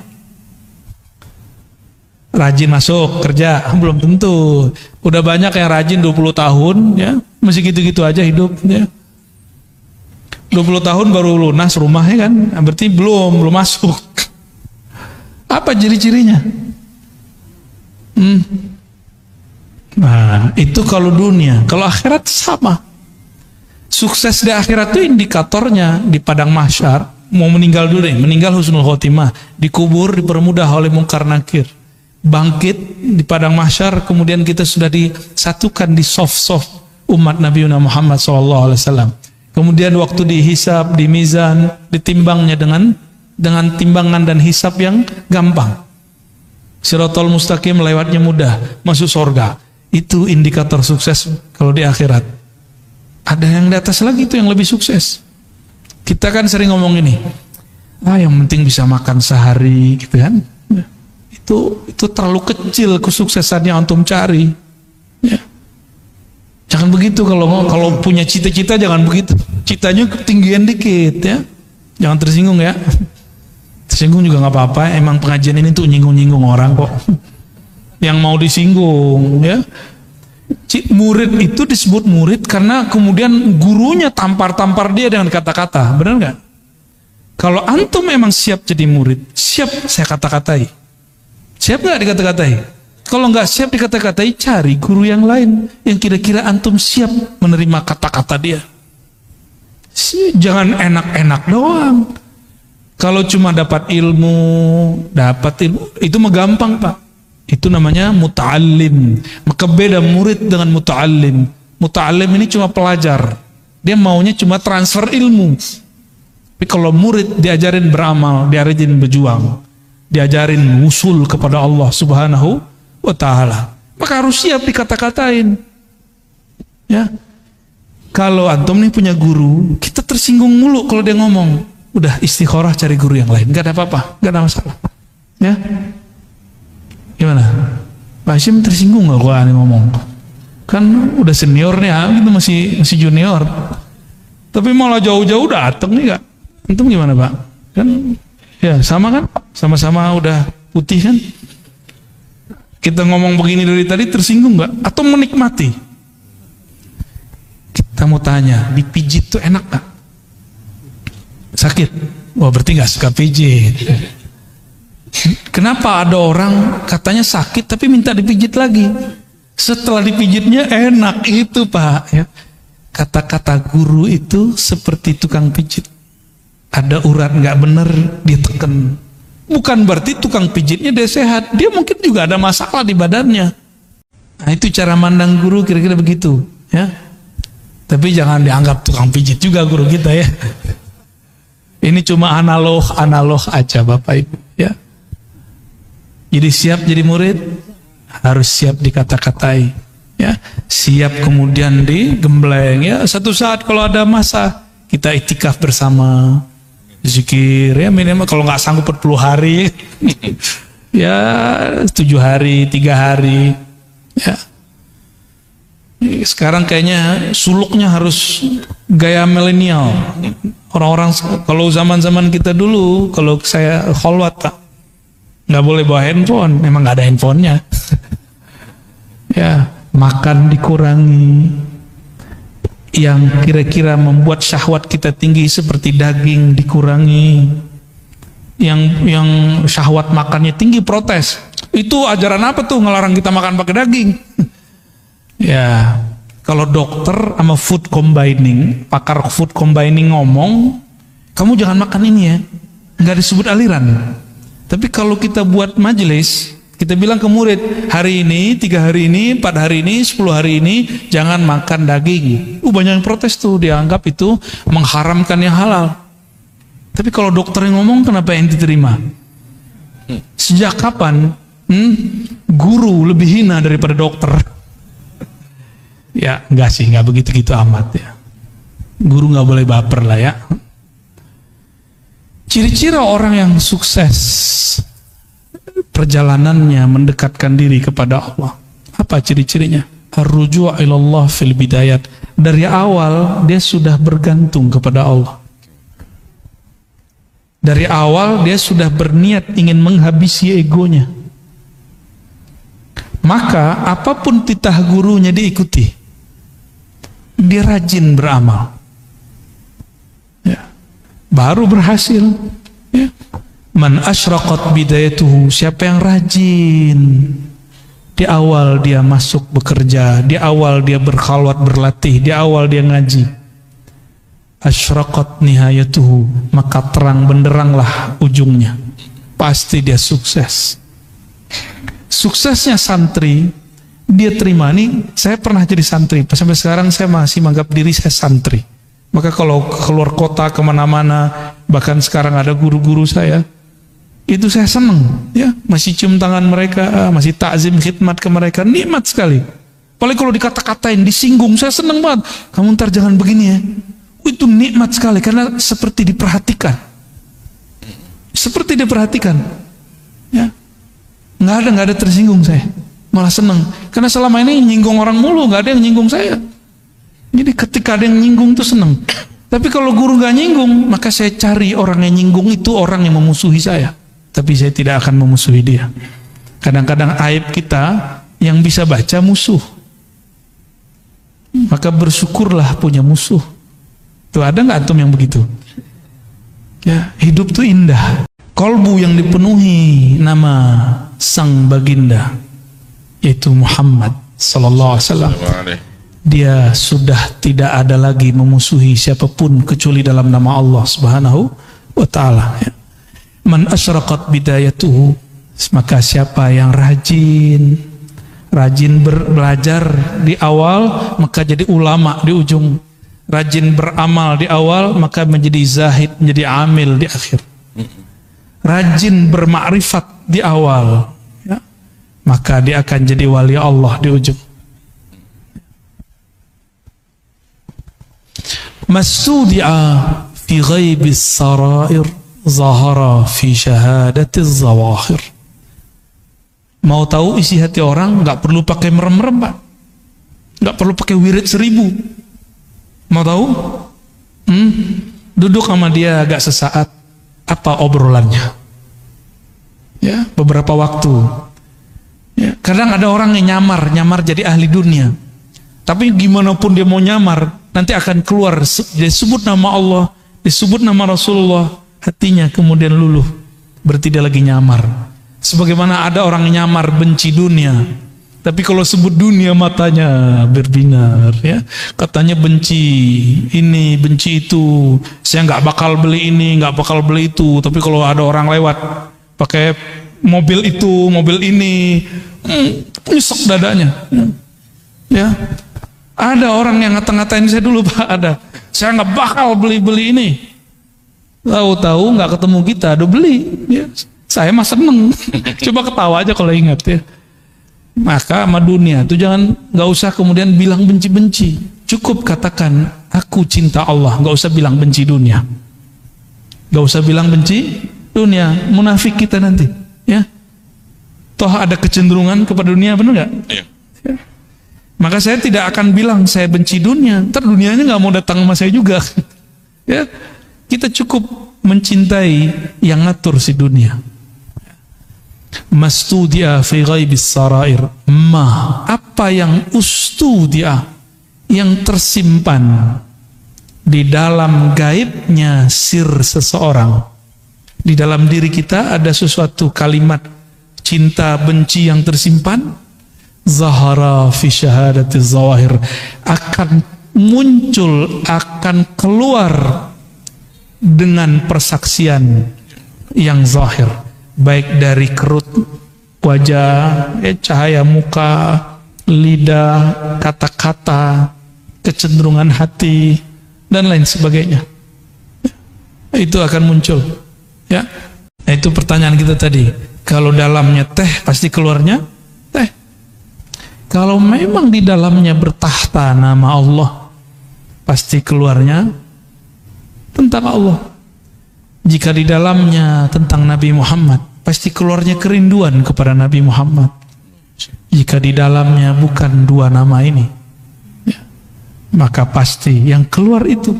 S1: Rajin masuk kerja, belum tentu. Udah banyak yang rajin 20 tahun ya, masih gitu-gitu aja hidup ya. 20 tahun baru lunas rumahnya kan, berarti belum masuk. Apa ciri-cirinya? Nah, itu kalau dunia. Kalau akhirat sama. Sukses di akhirat itu indikatornya di padang mahsyar. Mau meninggal dulu deh, meninggal husnul khotimah, dikubur dipermudah oleh mungkar nakir. Bangkit di padang mahsyar, kemudian kita sudah disatukan di soft umat Nabi Muhammad SAW. Kemudian waktu dihisab, di mizan, ditimbangnya dengan timbangan dan hisab yang gampang. Siratal mustaqim lewatnya mudah, masuk surga. Itu indikator sukses kalau di akhirat. Ada yang di atas lagi itu yang lebih sukses. Kita kan sering ngomong ini, yang penting bisa makan sehari, gitu kan? Itu terlalu kecil kesuksesan yang antum cari. Ya. Jangan begitu kalau punya cita-cita, jangan begitu. Citanya ketinggian dikit ya. Jangan tersinggung ya. Tersinggung juga nggak apa-apa. Emang pengajian ini tuh nyinggung-nyinggung orang kok. Yang mau disinggung ya. Murid itu disebut murid karena kemudian gurunya tampar-tampar dia dengan kata-kata. Benar nggak? Kalau antum memang siap jadi murid, siap saya kata-katai. Siap nggak dikata-katai? Kalau nggak siap dikata-katai, cari guru yang lain yang kira-kira antum siap menerima kata-kata dia. Jangan enak-enak doang. Kalau cuma dapat ilmu itu mah gampang Pak. Itu namanya muta'allim. Maka beda murid dengan muta'allim. Muta'allim ini cuma pelajar. Dia maunya cuma transfer ilmu. Tapi kalau murid diajarin beramal, diajarin berjuang, diajarin usul kepada Allah Subhanahu wa ta'ala, maka harus siap dikata-katain ya. Kalau antum nih punya guru, kita tersinggung mulu kalau dia ngomong udah istikharah cari guru yang lain, nggak ada apa-apa, nggak ada masalah. Ya, gimana? Pak Hashim tersinggung nggak kalau aneh ngomong? Kan udah senior nih, gitu masih junior. Tapi malah jauh-jauh datang nih kak. Antum gimana pak? Kan ya sama kan, sama-sama udah putih kan. Kita ngomong begini dari tadi tersinggung nggak? Atau menikmati? Kita mau tanya, dipijit tuh enak nggak? Sakit? Wah berarti nggak suka pijit. Kenapa ada orang katanya sakit tapi minta dipijit lagi? Setelah dipijitnya enak itu pak. Ya. Kata-kata guru itu seperti tukang pijit. Ada urat nggak bener dia tekan. Bukan berarti tukang pijitnya dia sehat. Dia mungkin juga ada masalah di badannya. Nah itu cara mandang guru kira-kira begitu. Ya. Tapi jangan dianggap tukang pijit juga guru kita ya. Ini cuma analog aja Bapak Ibu. Ya. Jadi siap jadi murid, harus siap dikata-katai. Ya. Siap kemudian digembleng. Ya. Satu saat kalau ada masa, kita itikaf bersama. Zikir ya minimal kalau nggak sanggup 40 hari ya 7 hari 3 hari ya. Sekarang kayaknya suluknya harus gaya milenial. Orang-orang kalau zaman-zaman kita dulu kalau saya kholwat pak nggak boleh bawa handphone, memang nggak ada handphonenya. Ya makan dikurangi. Yang kira-kira membuat syahwat kita tinggi seperti daging dikurangi. Yang syahwat makannya tinggi protes. Itu ajaran apa tuh ngelarang kita makan pakai daging? Ya, kalau dokter sama food combining, pakar food combining ngomong, kamu jangan makan ini ya. Nggak disebut aliran. Tapi kalau kita buat majelis, kita bilang ke murid, hari ini, 3 hari ini, 4 hari ini, 10 hari ini, jangan makan daging. Banyak yang protes tuh, dianggap itu mengharamkan yang halal. Tapi kalau dokter yang ngomong, kenapa yang diterima? Sejak kapan guru lebih hina daripada dokter? Ya, enggak sih, enggak begitu-gitu amat ya. Guru nggak boleh baper lah ya. Ciri-ciri orang yang sukses perjalanannya mendekatkan diri kepada Allah. Apa ciri-cirinya? Ar-ruju' ilallah fil bidayat. Dari awal dia sudah bergantung kepada Allah. Dari awal dia sudah berniat ingin menghabisi egonya. Maka apapun titah gurunya diikuti. Dia rajin beramal. Ya. Baru berhasil. Ya. Man asyraqat bidayatuhu, siapa yang rajin di awal dia masuk bekerja, di awal dia berkhalwat berlatih, di awal dia ngaji, asyraqat nihayatuhu, maka terang benderanglah ujungnya, pasti dia sukses. Suksesnya santri dia terima. Nih saya pernah jadi santri, sampai sekarang saya masih menganggap diri saya santri. Maka kalau keluar kota kemana-mana, bahkan sekarang ada guru-guru saya, itu saya senang, ya masih cium tangan mereka, masih takzim khidmat ke mereka, nikmat sekali. Apalagi kalau dikata-katain, disinggung, saya senang banget. Kamu ntar jangan begini ya. Itu nikmat sekali karena seperti diperhatikan, seperti diperhatikan. Ya, nggak ada tersinggung saya, malah senang. Karena selama ini nyinggung orang mulu, nggak ada yang nyinggung saya. Jadi ketika ada yang nyinggung tuh senang. Tapi kalau guru nggak nyinggung, maka saya cari orang yang nyinggung itu orang yang memusuhi saya. Tapi saya tidak akan memusuhi dia. Kadang-kadang aib kita yang bisa baca musuh. Maka bersyukurlah punya musuh. Tuh ada nggak antum yang begitu? Ya, hidup tuh indah. Kolbu yang dipenuhi nama sang baginda, yaitu Muhammad sallallahu alaihi wasallam. Dia sudah tidak ada lagi memusuhi siapapun kecuali dalam nama Allah Subhanahu wa taala. Ya. Man asyraqat bidayatuhu, maka siapa yang rajin belajar di awal maka jadi ulama di ujung, rajin beramal di awal maka menjadi zahid, menjadi amil di akhir. Rajin bermakrifat di awal ya, maka dia akan jadi wali Allah di ujung. Masudi'a fi ghaibis sarair zahara fi syahadatiz zawahir. Mau tahu isi hati orang, nggak perlu pakai merem-merem, Pak. Nggak perlu pakai wirid 1000. Mau tahu? Duduk sama dia agak sesaat, apa obrolannya? Ya, beberapa waktu. Ya, kadang ada orang yang nyamar jadi ahli dunia. Tapi gimana pun dia mau nyamar, nanti akan keluar disebut nama Allah, disebut nama Rasulullah, hatinya kemudian luluh. Berarti dia lagi nyamar. Sebagaimana ada orang nyamar benci dunia, tapi kalau sebut dunia matanya berbinar, ya. Katanya benci ini, benci itu. Saya nggak bakal beli ini, nggak bakal beli itu. Tapi kalau ada orang lewat pakai mobil itu, mobil ini, nyesek dadanya. Ya, ada orang yang ngata-ngatain saya dulu, Pak. Ada. Saya nggak bakal beli ini. Tahu-tahu nggak ketemu kita, udah beli. Ya. Saya mah seneng. Coba ketawa aja kalau ingat ya. Maka sama dunia itu nggak usah kemudian bilang benci-benci. Cukup katakan aku cinta Allah. Nggak usah bilang benci dunia. Nggak usah bilang benci dunia. Munafik kita nanti. Ya. Toh ada kecenderungan kepada dunia, benar nggak? Iya. Ya. Maka saya tidak akan bilang saya benci dunia. Ntar dunianya nggak mau datang sama saya juga. Ya. Kita cukup mencintai yang ngatur si dunia. Mastudia fi ghaibis sarair, apa yang ustudia, yang tersimpan di dalam gaibnya sir seseorang. Di dalam diri kita ada sesuatu kalimat cinta benci yang tersimpan. Zahara fi syahadatiz zawahir, akan muncul, akan keluar dengan persaksian yang zahir, baik dari kerut wajah, cahaya muka, lidah, kata-kata, kecenderungan hati, dan lain sebagainya. Itu akan muncul. Ya, itu pertanyaan kita tadi. Kalau dalamnya teh, pasti keluarnya teh. Kalau memang di dalamnya bertahta nama Allah, pasti keluarnya tentang Allah. Jika di dalamnya tentang Nabi Muhammad, pasti keluarnya kerinduan kepada Nabi Muhammad. Jika di dalamnya bukan dua nama ini, ya, maka pasti yang keluar itu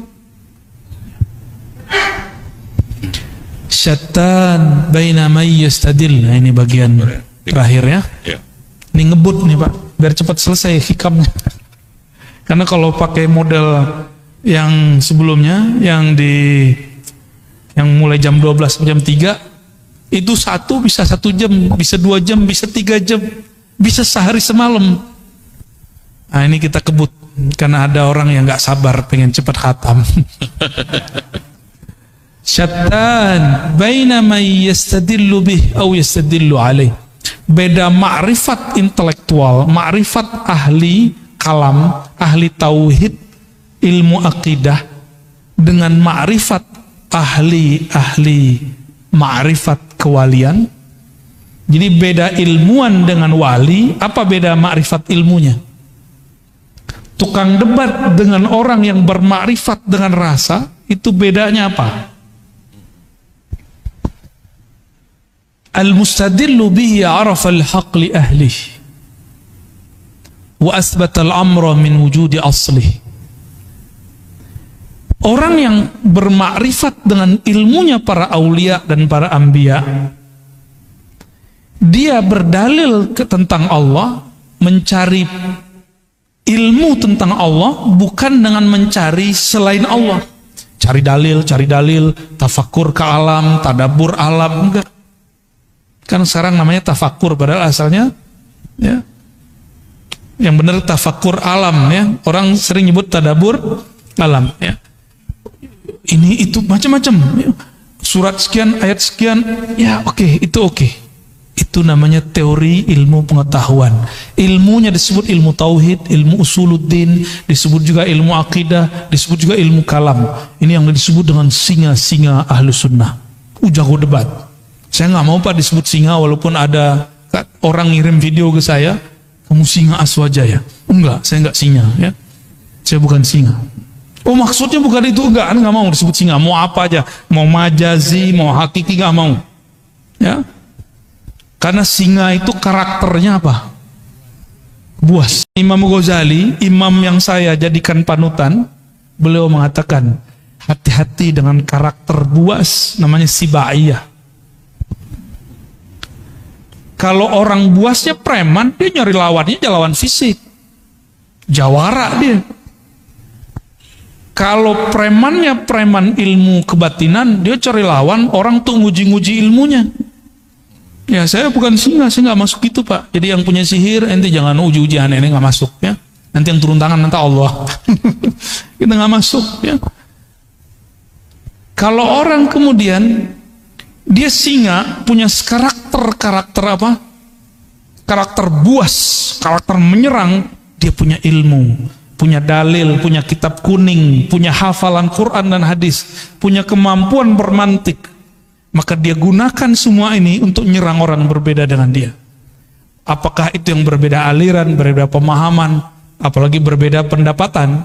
S1: syattan baina may yastadil. Nah, ini bagian terakhir ya. Ini ngebut nih Pak, biar cepat selesai hikamnya. Karena kalau pakai model yang sebelumnya, yang mulai jam 12 sampai jam 3, itu satu bisa 1 jam, bisa 2 jam, bisa 3 jam, bisa sehari semalam. Nah, ini kita kebut karena ada orang yang nggak sabar pengen cepat khatam. Syattan baina may yastadillu bih aw yastadillu alaih. Beda ma'rifat intelektual, ma'rifat ahli kalam, ahli tauhid, ilmu akidah, dengan ma'rifat ahli ma'rifat kewalian. Jadi beda ilmuwan dengan wali. Apa beda ma'rifat ilmunya? Tukang debat dengan orang yang bermakrifat dengan rasa, itu bedanya apa? Al-mustadillu bihi arafa al-haq li ahlih wa asbata al-amra min wujudi aslih. Orang yang bermakrifat dengan ilmunya para aulia dan para anbiya, dia berdalil tentang Allah, mencari ilmu tentang Allah bukan dengan mencari selain Allah. Cari dalil, tafakur ke alam, tadabur alam, enggak. Kan sekarang namanya tafakur, padahal asalnya ya, yang benar tafakur alam ya. Orang sering nyebut tadabur alam ya. Ini itu macam-macam ya. Surat sekian, ayat sekian, ya oke, itu oke. Itu namanya teori ilmu pengetahuan. Ilmunya disebut ilmu tauhid, ilmu usuluddin, disebut juga ilmu akidah, disebut juga ilmu kalam. Ini yang disebut dengan singa-singa ahlu sunnah. Jago debat. Saya nggak mau Pak disebut singa, walaupun ada orang ngirim video ke saya, kamu singa Aswaja ya? Enggak, saya nggak singa ya. Saya bukan singa. Oh maksudnya bukan itu, enggak mau disebut singa, mau apa aja, mau majazi, mau hakiki, enggak mau. Ya, karena singa itu karakternya apa? Buas. Imam Ghazali, imam yang saya jadikan panutan, beliau mengatakan hati-hati dengan karakter buas, namanya sibaiyah. Kalau orang buasnya preman, dia nyari lawannya lawan fisik, jawara dia. Kalau premannya preman ilmu kebatinan, dia cari lawan orang tuh nguji-nguji ilmunya. Ya saya bukan singa, saya nggak masuk itu Pak. Jadi yang punya sihir, ente jangan uji-uji aneh, nggak masuk ya. Nanti yang turun tangan nanti Allah. Kita nggak masuk ya. Kalau orang kemudian dia singa punya karakter apa? Karakter buas, karakter menyerang, dia punya ilmu, punya dalil, punya kitab kuning, punya hafalan Quran dan hadis, punya kemampuan bermantik. Maka dia gunakan semua ini untuk nyerang orang berbeda dengan dia. Apakah itu yang berbeda aliran, berbeda pemahaman, apalagi berbeda pendapatan?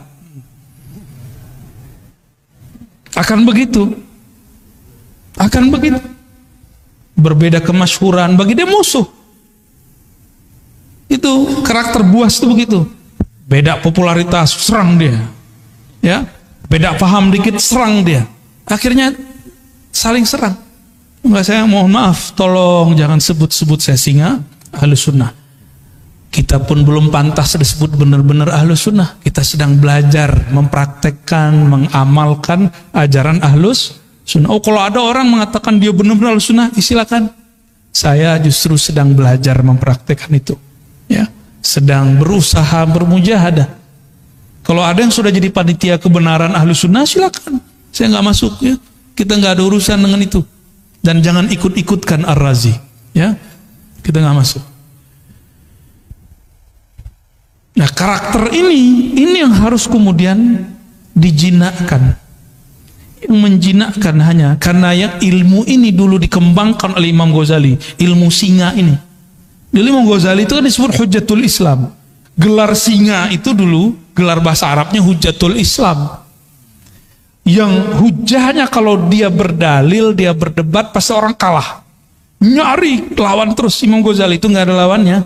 S1: Akan begitu. Akan begitu. Berbeda kemasyhuran, bagi dia musuh. Itu karakter buas itu begitu. Beda popularitas, serang dia. Ya, beda paham dikit, serang dia. Akhirnya saling serang. Enggak, saya mohon maaf, tolong jangan sebut-sebut saya singa Ahlus Sunnah. Kita pun belum pantas disebut benar-benar Ahlus Sunnah. Kita sedang belajar, mempraktekkan, mengamalkan ajaran Ahlus Sunnah. Oh, kalau ada orang mengatakan dia benar-benar Ahlus Sunnah, silakan. Saya justru sedang belajar mempraktekkan itu. Ya, sedang berusaha bermujahadah. Kalau ada yang sudah jadi panitia kebenaran Ahlus Sunnah, silakan. Saya nggak masuk ya. Kita nggak ada urusan dengan itu. Dan jangan ikut-ikutkan Ar-Razi, ya, kita nggak masuk. Nah karakter ini yang harus kemudian dijinakkan. Yang menjinakkan hanya karena yang ilmu ini dulu dikembangkan oleh Imam Ghazali, ilmu singa ini. Dulu Imam Ghazali itu kan disebut Hujjatul Islam. Gelar singa itu dulu, gelar bahasa Arabnya Hujjatul Islam. Yang hujahnya kalau dia berdalil, dia berdebat, pasti orang kalah. Nyari lawan terus. Imam Ghazali itu nggak ada lawannya.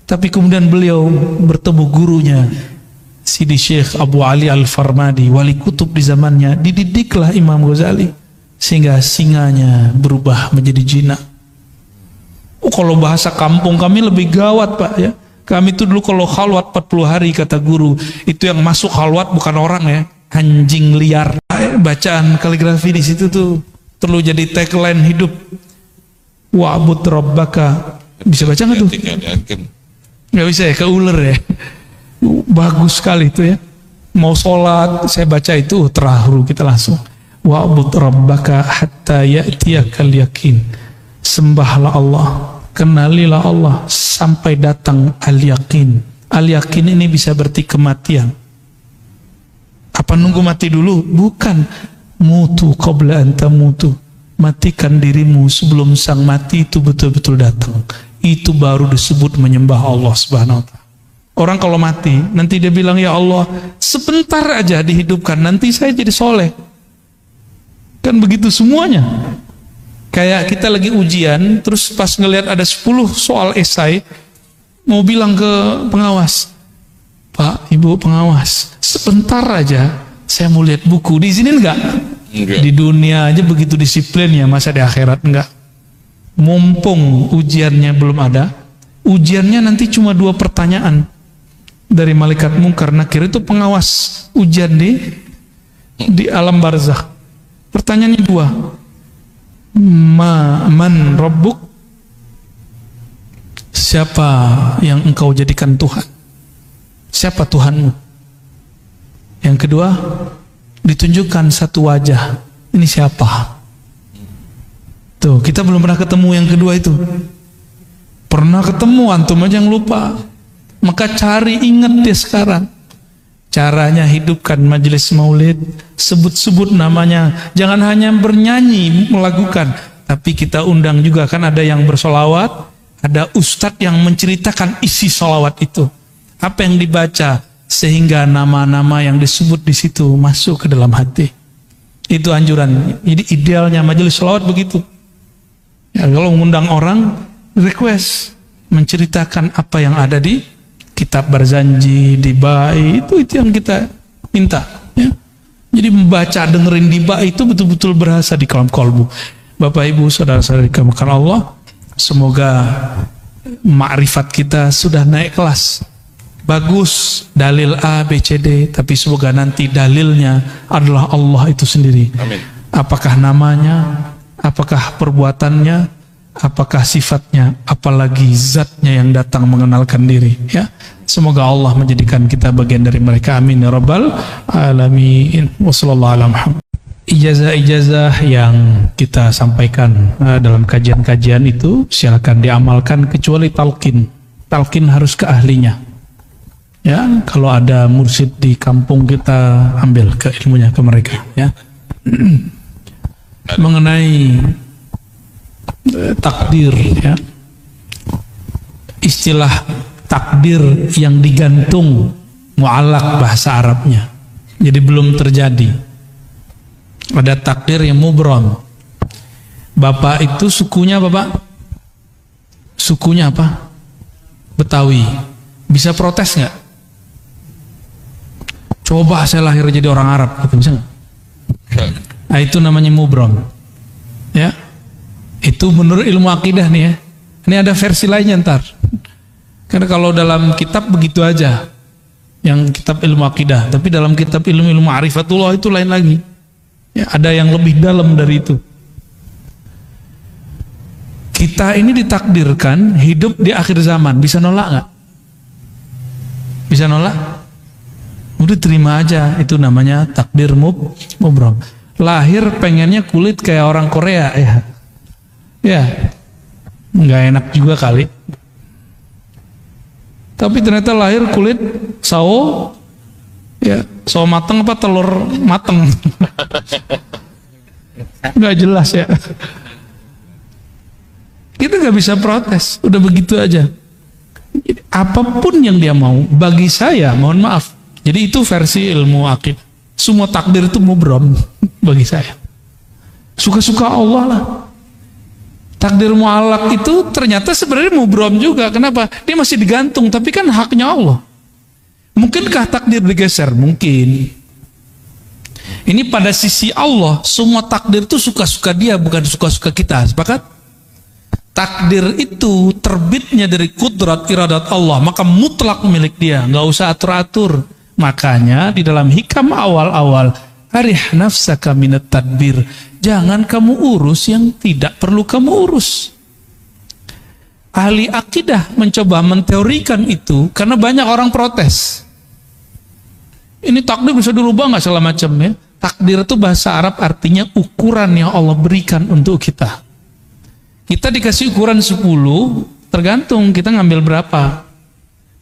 S1: Tapi kemudian beliau bertemu gurunya, Sidi Syekh Abu Ali Al-Farmadi, wali kutub di zamannya. Dididiklah Imam Ghazali sehingga singanya berubah menjadi jinak. Oh, kalau bahasa kampung kami lebih gawat Pak ya. Kami itu dulu kalau khalwat 40 hari kata guru, itu yang masuk khalwat bukan orang ya, anjing liar. Bacaan kaligrafi di situ tuh perlu jadi tagline hidup. Wa'bud rabbaka. Bisa baca nggak tuh? Nggak bisa ya, keuler ya. Bagus sekali itu ya. Mau sholat saya baca itu terharu kita langsung. Wa'bud rabbaka hatta ya'tiyakal yakin. Sembahlah Allah, kenalilah Allah sampai datang al-yakin. Al-yakin ini bisa berarti kematian. Apa nunggu mati dulu? Bukan. Mutu qabla an tamutu. Matikan dirimu sebelum sang mati itu betul-betul datang. Itu baru disebut menyembah Allah Subhanahu wa ta'ala. Orang kalau mati, nanti dia bilang, ya Allah, sebentar aja dihidupkan, nanti saya jadi soleh. Kan begitu semuanya. Kayak kita lagi ujian, terus pas ngelihat ada 10 soal esai, mau bilang ke pengawas, Pak, Ibu pengawas, sebentar aja saya mau lihat buku. Diizinin enggak? Di dunia aja begitu disiplinnya, masa di akhirat enggak? Mumpung ujiannya belum ada, ujiannya nanti cuma 2 pertanyaan dari malaikat mungkar nakir, itu pengawas ujian di alam barzakh. Pertanyaannya 2. Man rabbuk? Siapa yang engkau jadikan Tuhan? Siapa Tuhanmu? Yang kedua, ditunjukkan satu wajah. Ini siapa? Tuh, kita belum pernah ketemu yang kedua itu. Pernah ketemu, antum aja yang lupa. Maka cari, ingat dia sekarang. Caranya hidupkan majelis maulid, sebut-sebut namanya. Jangan hanya bernyanyi, melakukan, tapi kita undang juga. Kan ada yang bersolawat, ada ustadz yang menceritakan isi solawat itu. Apa yang dibaca, sehingga nama-nama yang disebut di situ masuk ke dalam hati. Itu anjuran. Jadi idealnya majelis sholawat begitu. Ya, kalau mengundang orang, request menceritakan apa yang ada di kitab Barzanji, di Ba'i, itu yang kita minta. Ya. Jadi membaca, dengerin di Ba'i itu betul-betul berasa di kolom kolbu. Bapak Ibu, saudara-saudari dimuliakan Allah, semoga ma'rifat kita sudah naik kelas. Bagus dalil A, B, C, D, tapi semoga nanti dalilnya adalah Allah itu sendiri.
S2: Amin.
S1: Apakah namanya, apakah perbuatannya, apakah sifatnya, apalagi zatnya yang datang mengenalkan diri. Ya, semoga Allah menjadikan kita bagian dari mereka. Amin ya rabbal alamin. Wassallallahu ala Muhammad. Ijazah-ijazah yang kita sampaikan dalam kajian-kajian itu silakan diamalkan kecuali talqin. Talqin harus ke ahlinya. Ya, kalau ada mursyid di kampung kita ambil ke ilmunya ke mereka. Ya, mengenai takdir, ya, istilah takdir yang digantung mu'allaq bahasa Arabnya, jadi belum terjadi. Ada takdir yang mubram. Bapak itu sukunya Bapak, sukunya apa? Betawi. Bisa protes nggak? Coba saya lahir jadi orang Arab, gitu, bisa nggak? Nah, itu namanya mubram. Ya, itu menurut ilmu akidah nih ya. Ini ada versi lainnya ntar. Karena kalau dalam kitab begitu aja, yang kitab ilmu akidah. Tapi dalam kitab ilmu ma'rifatullah itu lain lagi. Ya, ada yang lebih dalam dari itu. Kita ini ditakdirkan hidup di akhir zaman. Bisa nolak nggak? Bisa nolak? Udah terima aja. Itu namanya takdir mubram. Lahir pengennya kulit kayak orang Korea ya. Ya, nggak enak juga kali. Tapi ternyata lahir kulit sawo, ya sawo mateng apa telur mateng, nggak jelas ya. Kita nggak bisa protes, udah begitu aja. Jadi, apapun yang dia mau, bagi saya, mohon maaf. Jadi itu versi ilmu akidah. Semua takdir itu mubram bagi saya. Suka-suka Allah lah. Takdir mu'allaq itu ternyata sebenarnya mubram juga. Kenapa? Dia masih digantung, tapi kan haknya Allah. Mungkinkah takdir digeser? Mungkin. Ini pada sisi Allah, semua takdir itu suka-suka dia, bukan suka-suka kita. Sepakat? Takdir itu terbitnya dari kudrat iradat Allah, maka mutlak milik dia, nggak usah atur-atur. Makanya di dalam hikam awal-awal, arih nafsaka minat tadbir, jangan kamu urus yang tidak perlu kamu urus. Ahli akidah mencoba menteorikan itu karena banyak orang protes. Ini takdir bisa dirubah nggak segala macam ya? Takdir itu bahasa Arab artinya ukuran yang Allah berikan untuk kita. Kita dikasih ukuran 10, tergantung kita ngambil berapa.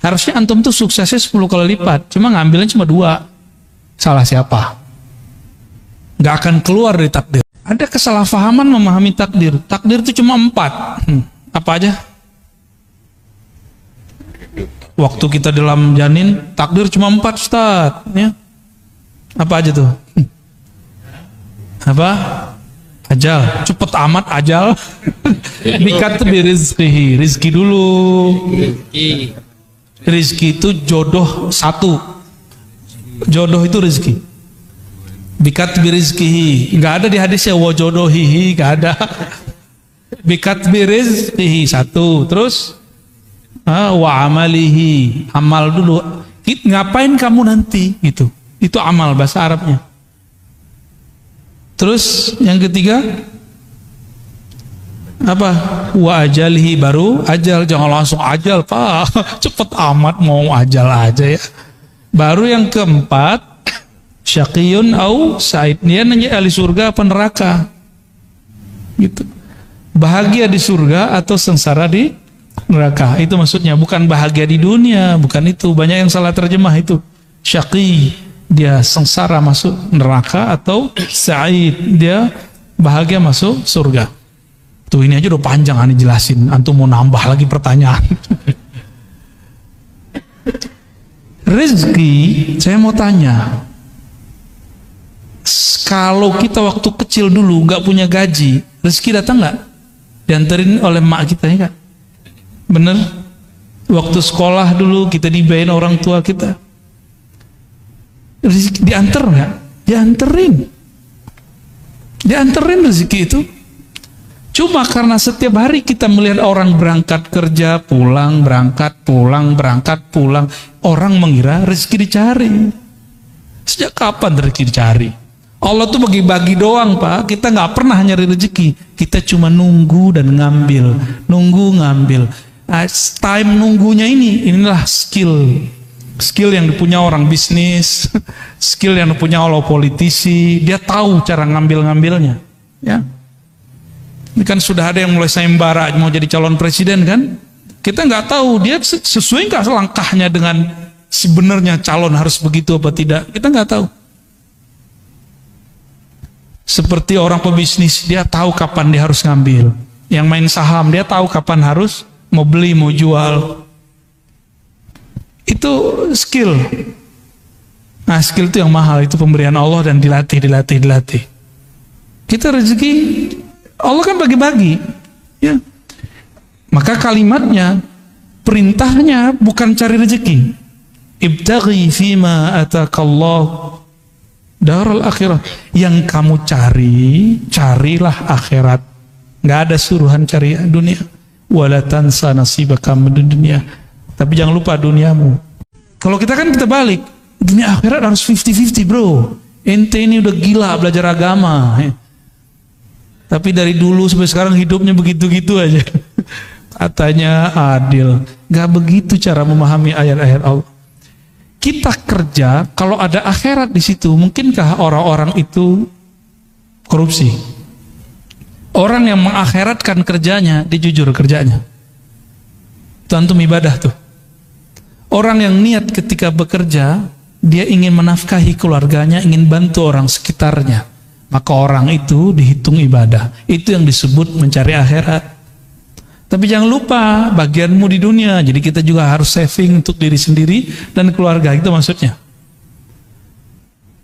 S1: Harusnya antum tuh suksesnya 10 kali lipat, cuma ngambilnya cuma 2. Salah siapa? Nggak akan keluar dari takdir. Ada kesalahpahaman memahami takdir. Takdir itu cuma 4. Apa aja? Waktu kita dalam janin, takdir cuma 4, Ustaz. Ya. Apa aja tuh? Apa? Ajal. Cepet amat ajal. Bikat birizqihi. Rizki dulu. Rizki itu jodoh 1. Jodoh itu rizki. Bikat birizqihi. Nggak ada di hadisnya wa jodohihi, nggak ada. Bikat birizqihi 1. Terus wa amalihi, amal dulu. Ngapain kamu nanti gitu. Itu amal bahasa Arabnya. Terus yang ketiga apa? Wa ajalihi, baru ajal. Jangan langsung ajal, Pak. Cepet amat mau ajal aja ya. Baru yang keempat, syaqiyun au sa'id. Dia nanya ahli surga apa neraka. Gitu. Bahagia di surga atau sengsara di neraka. Itu maksudnya, bukan bahagia di dunia, bukan itu. Banyak yang salah terjemah itu. Syaqi, dia sengsara masuk neraka, atau sa'id, dia bahagia masuk surga. Tuh ini aja udah panjang aneh jelasin. Antum mau nambah lagi pertanyaan. Rezeki, saya mau tanya, kalau kita waktu kecil dulu nggak punya gaji, rezeki datang nggak? Dianterin oleh emak kita, ya kan? Bener? Waktu sekolah dulu kita dibayarin orang tua kita, rezeki dianter nggak? Dianterin rezeki itu. Cuma karena setiap hari kita melihat orang berangkat kerja, pulang, berangkat, pulang, orang mengira rezeki dicari. Sejak kapan rezeki dicari? Allah tuh bagi-bagi doang, Pak. Kita nggak pernah nyari rezeki. Kita cuma nunggu dan ngambil. Time nunggunya inilah skill yang dipunya orang bisnis, skill yang dipunya oleh politisi. Dia tahu cara ngambilnya, ya. Ini kan sudah ada yang mulai sayembara mau jadi calon presiden kan? Kita nggak tahu dia sesuai nggak langkahnya dengan sebenarnya calon harus begitu apa tidak. Kita nggak tahu. Seperti orang pebisnis, dia tahu kapan dia harus ngambil. Yang main saham, dia tahu kapan harus mau beli, mau jual. Itu skill. Nah, skill itu yang mahal, itu pemberian Allah dan dilatih. Kita rezeki Allah kan bagi-bagi, ya. Maka kalimatnya, perintahnya bukan cari rezeki. Ibtaghi fima atakallah daral akhirah. Yang kamu carilah akhirat. Nggak ada suruhan cari dunia. Wala tansa nasibaka minad dunya. Tapi jangan lupa duniamu. Kalau kita balik, dunia akhirat harus 50-50, bro. Ente ini udah gila belajar agama. Tapi dari dulu sampai sekarang hidupnya begitu-gitu aja. Katanya adil. Gak begitu cara memahami ayat-ayat Allah. Kita kerja, kalau ada akhirat di situ, mungkinkah orang-orang itu korupsi? Orang yang mengakhiratkan kerjanya, dia jujur kerjanya. Itu antum ibadah tuh. Orang yang niat ketika bekerja, dia ingin menafkahi keluarganya, ingin bantu orang sekitarnya. Maka orang itu dihitung ibadah. Itu yang disebut mencari akhirat. Tapi jangan lupa bagianmu di dunia. Jadi kita juga harus saving untuk diri sendiri dan keluarga. Itu maksudnya.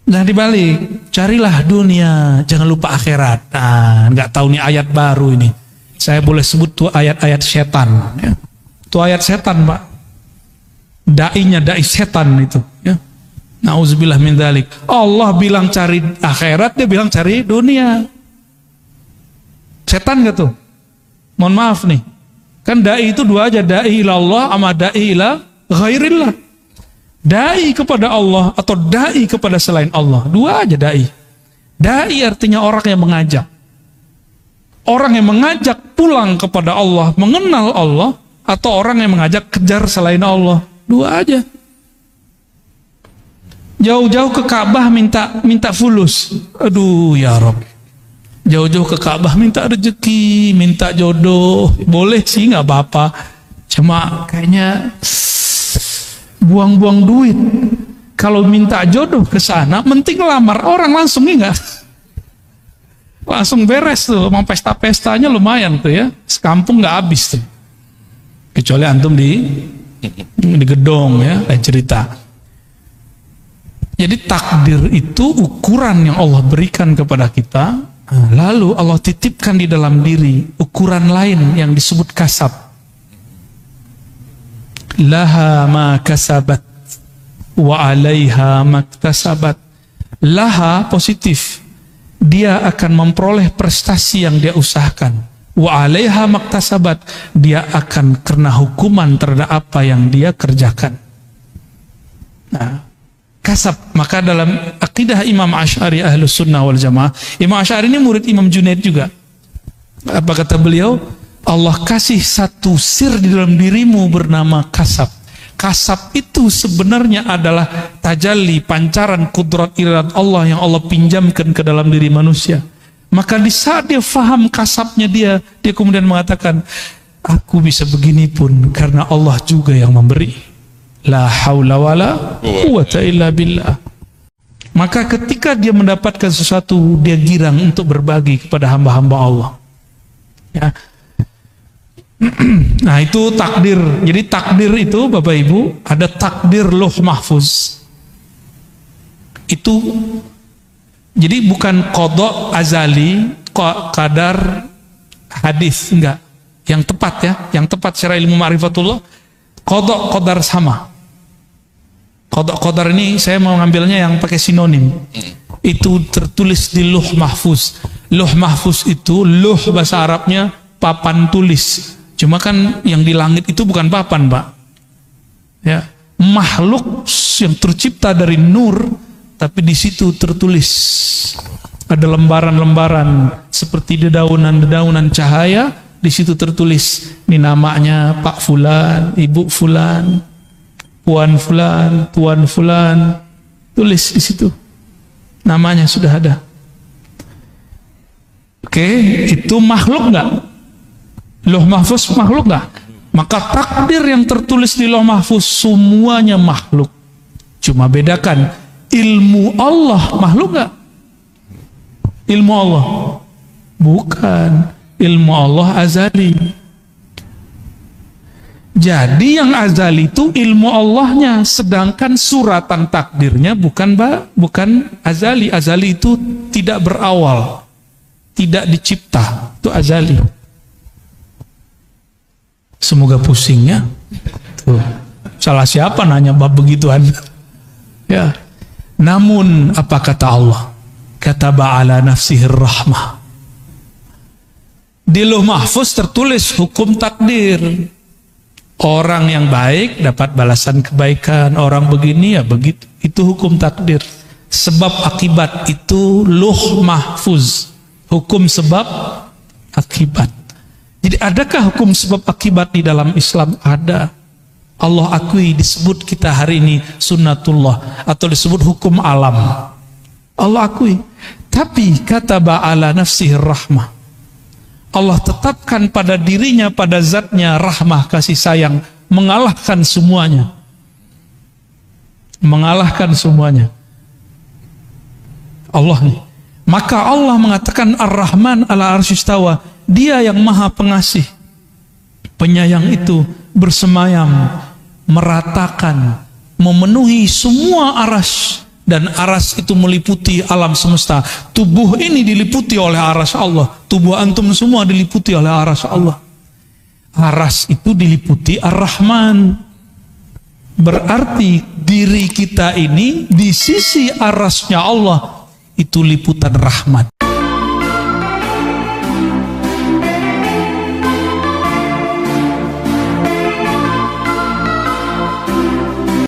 S1: Nah dibalik, carilah dunia, jangan lupa akhirat. Nah, nggak tahu nih ayat baru ini. Saya boleh sebut tuh ayat-ayat setan. Ya. Tuh ayat setan, Pak. Dai setan itu. Ya. Nauzubillah min dzalik. Allah bilang cari akhirat, dia bilang cari dunia. Setan gak tuh? Mohon maaf nih. Kan dai itu dua aja, dai ilallah sama dai ila ghairillah. Dai kepada Allah atau dai kepada selain Allah. Dua aja dai. Dai artinya orang yang mengajak. Orang yang mengajak pulang kepada Allah, mengenal Allah, atau orang yang mengajak kejar selain Allah. Dua aja. Jauh-jauh ke Ka'bah minta fulus. Aduh ya Rabb. Jauh-jauh ke Ka'bah minta rezeki, minta jodoh. Boleh sih, nggak apa-apa. Cuma kayaknya buang-buang duit. Kalau minta jodoh ke sana, penting lamar orang langsung enggak. Langsung beres tuh, mau pesta-pestanya lumayan tuh ya. Sekampung nggak habis tuh. Kecuali antum di gedong ya, lain cerita. Jadi takdir itu ukuran yang Allah berikan kepada kita, lalu Allah titipkan di dalam diri ukuran lain yang disebut kasab. Laha ma kasabat wa alaiha maktasabat. Laha positif, dia akan memperoleh prestasi yang dia usahakan. Wa alaiha maktasabat, dia akan kena hukuman terhadap apa yang dia kerjakan. Nah, kasab. Maka dalam akidah Imam Asy'ari Ahlus Sunnah wal Jamaah, Imam Asy'ari ini murid Imam Junaid juga. Apa kata beliau? Allah kasih satu sir di dalam dirimu bernama kasab. Kasab itu sebenarnya adalah tajalli, pancaran kudrat iradat Allah yang Allah pinjamkan ke dalam diri manusia. Maka di saat dia faham kasabnya dia kemudian mengatakan, aku bisa begini pun karena Allah juga yang memberi. La haula wala quwwata illa billah. Maka ketika dia mendapatkan sesuatu, dia girang untuk berbagi kepada hamba-hamba Allah. Ya. Nah itu takdir. Jadi takdir itu Bapak Ibu, ada takdir Lauh Mahfuz. Itu jadi bukan qada azali, qadar hadis, enggak. Yang tepat ya, yang tepat secara ilmu ma'rifatullah, qadar sama. Qadar ini saya mau ngambilnya yang pakai sinonim. Itu tertulis di Lauh Mahfuz. Lauh Mahfuz itu, lauh bahasa Arabnya papan tulis. Cuma kan yang di langit itu bukan papan, Pak. Ya, makhluk yang tercipta dari nur, tapi di situ tertulis. Ada lembaran-lembaran seperti dedaunan-dedaunan cahaya, di situ tertulis ini namanya Pak Fulan, Ibu Fulan, Puan Fulan, Tuan Fulan. Tulis di situ. Namanya sudah ada. Oke, itu makhluk enggak? Lauh Mahfuz makhluk enggak? Maka takdir yang tertulis di Lauh Mahfuz semuanya makhluk. Cuma bedakan ilmu Allah makhluk enggak? Ilmu Allah bukan, ilmu Allah azali. Jadi yang azali itu ilmu Allahnya, sedangkan suratan takdirnya bukan azali. Azali itu tidak berawal, tidak dicipta, itu azali. Semoga pusing ya. Tuh. Salah siapa nanya bab begituan? Ya. Namun apa kata Allah? Kataba ala nafsihir rahmah. Di Lauh Mahfuz tertulis hukum takdir. Orang yang baik dapat balasan kebaikan, orang begini ya begitu. Itu hukum takdir. Sebab akibat itu Lauh Mahfuz. Hukum sebab akibat. Jadi adakah hukum sebab akibat di dalam Islam? Ada. Allah akui, disebut kita hari ini sunnatullah atau disebut hukum alam. Allah akui. Tapi kataba ala nafsihir rahmah. Allah tetapkan pada dirinya, pada zatnya rahmah, kasih sayang, mengalahkan semuanya. Mengalahkan semuanya. Allah nih. Maka Allah mengatakan Ar-Rahman ala arsyistawa. Dia yang maha pengasih, penyayang itu bersemayam, meratakan, memenuhi semua aras. Dan aras itu meliputi alam semesta. Tubuh ini diliputi oleh aras Allah. Tubuh antum semua diliputi oleh aras Allah. Aras itu diliputi Ar-Rahman. Berarti diri kita ini di sisi arasnya Allah itu liputan rahmat.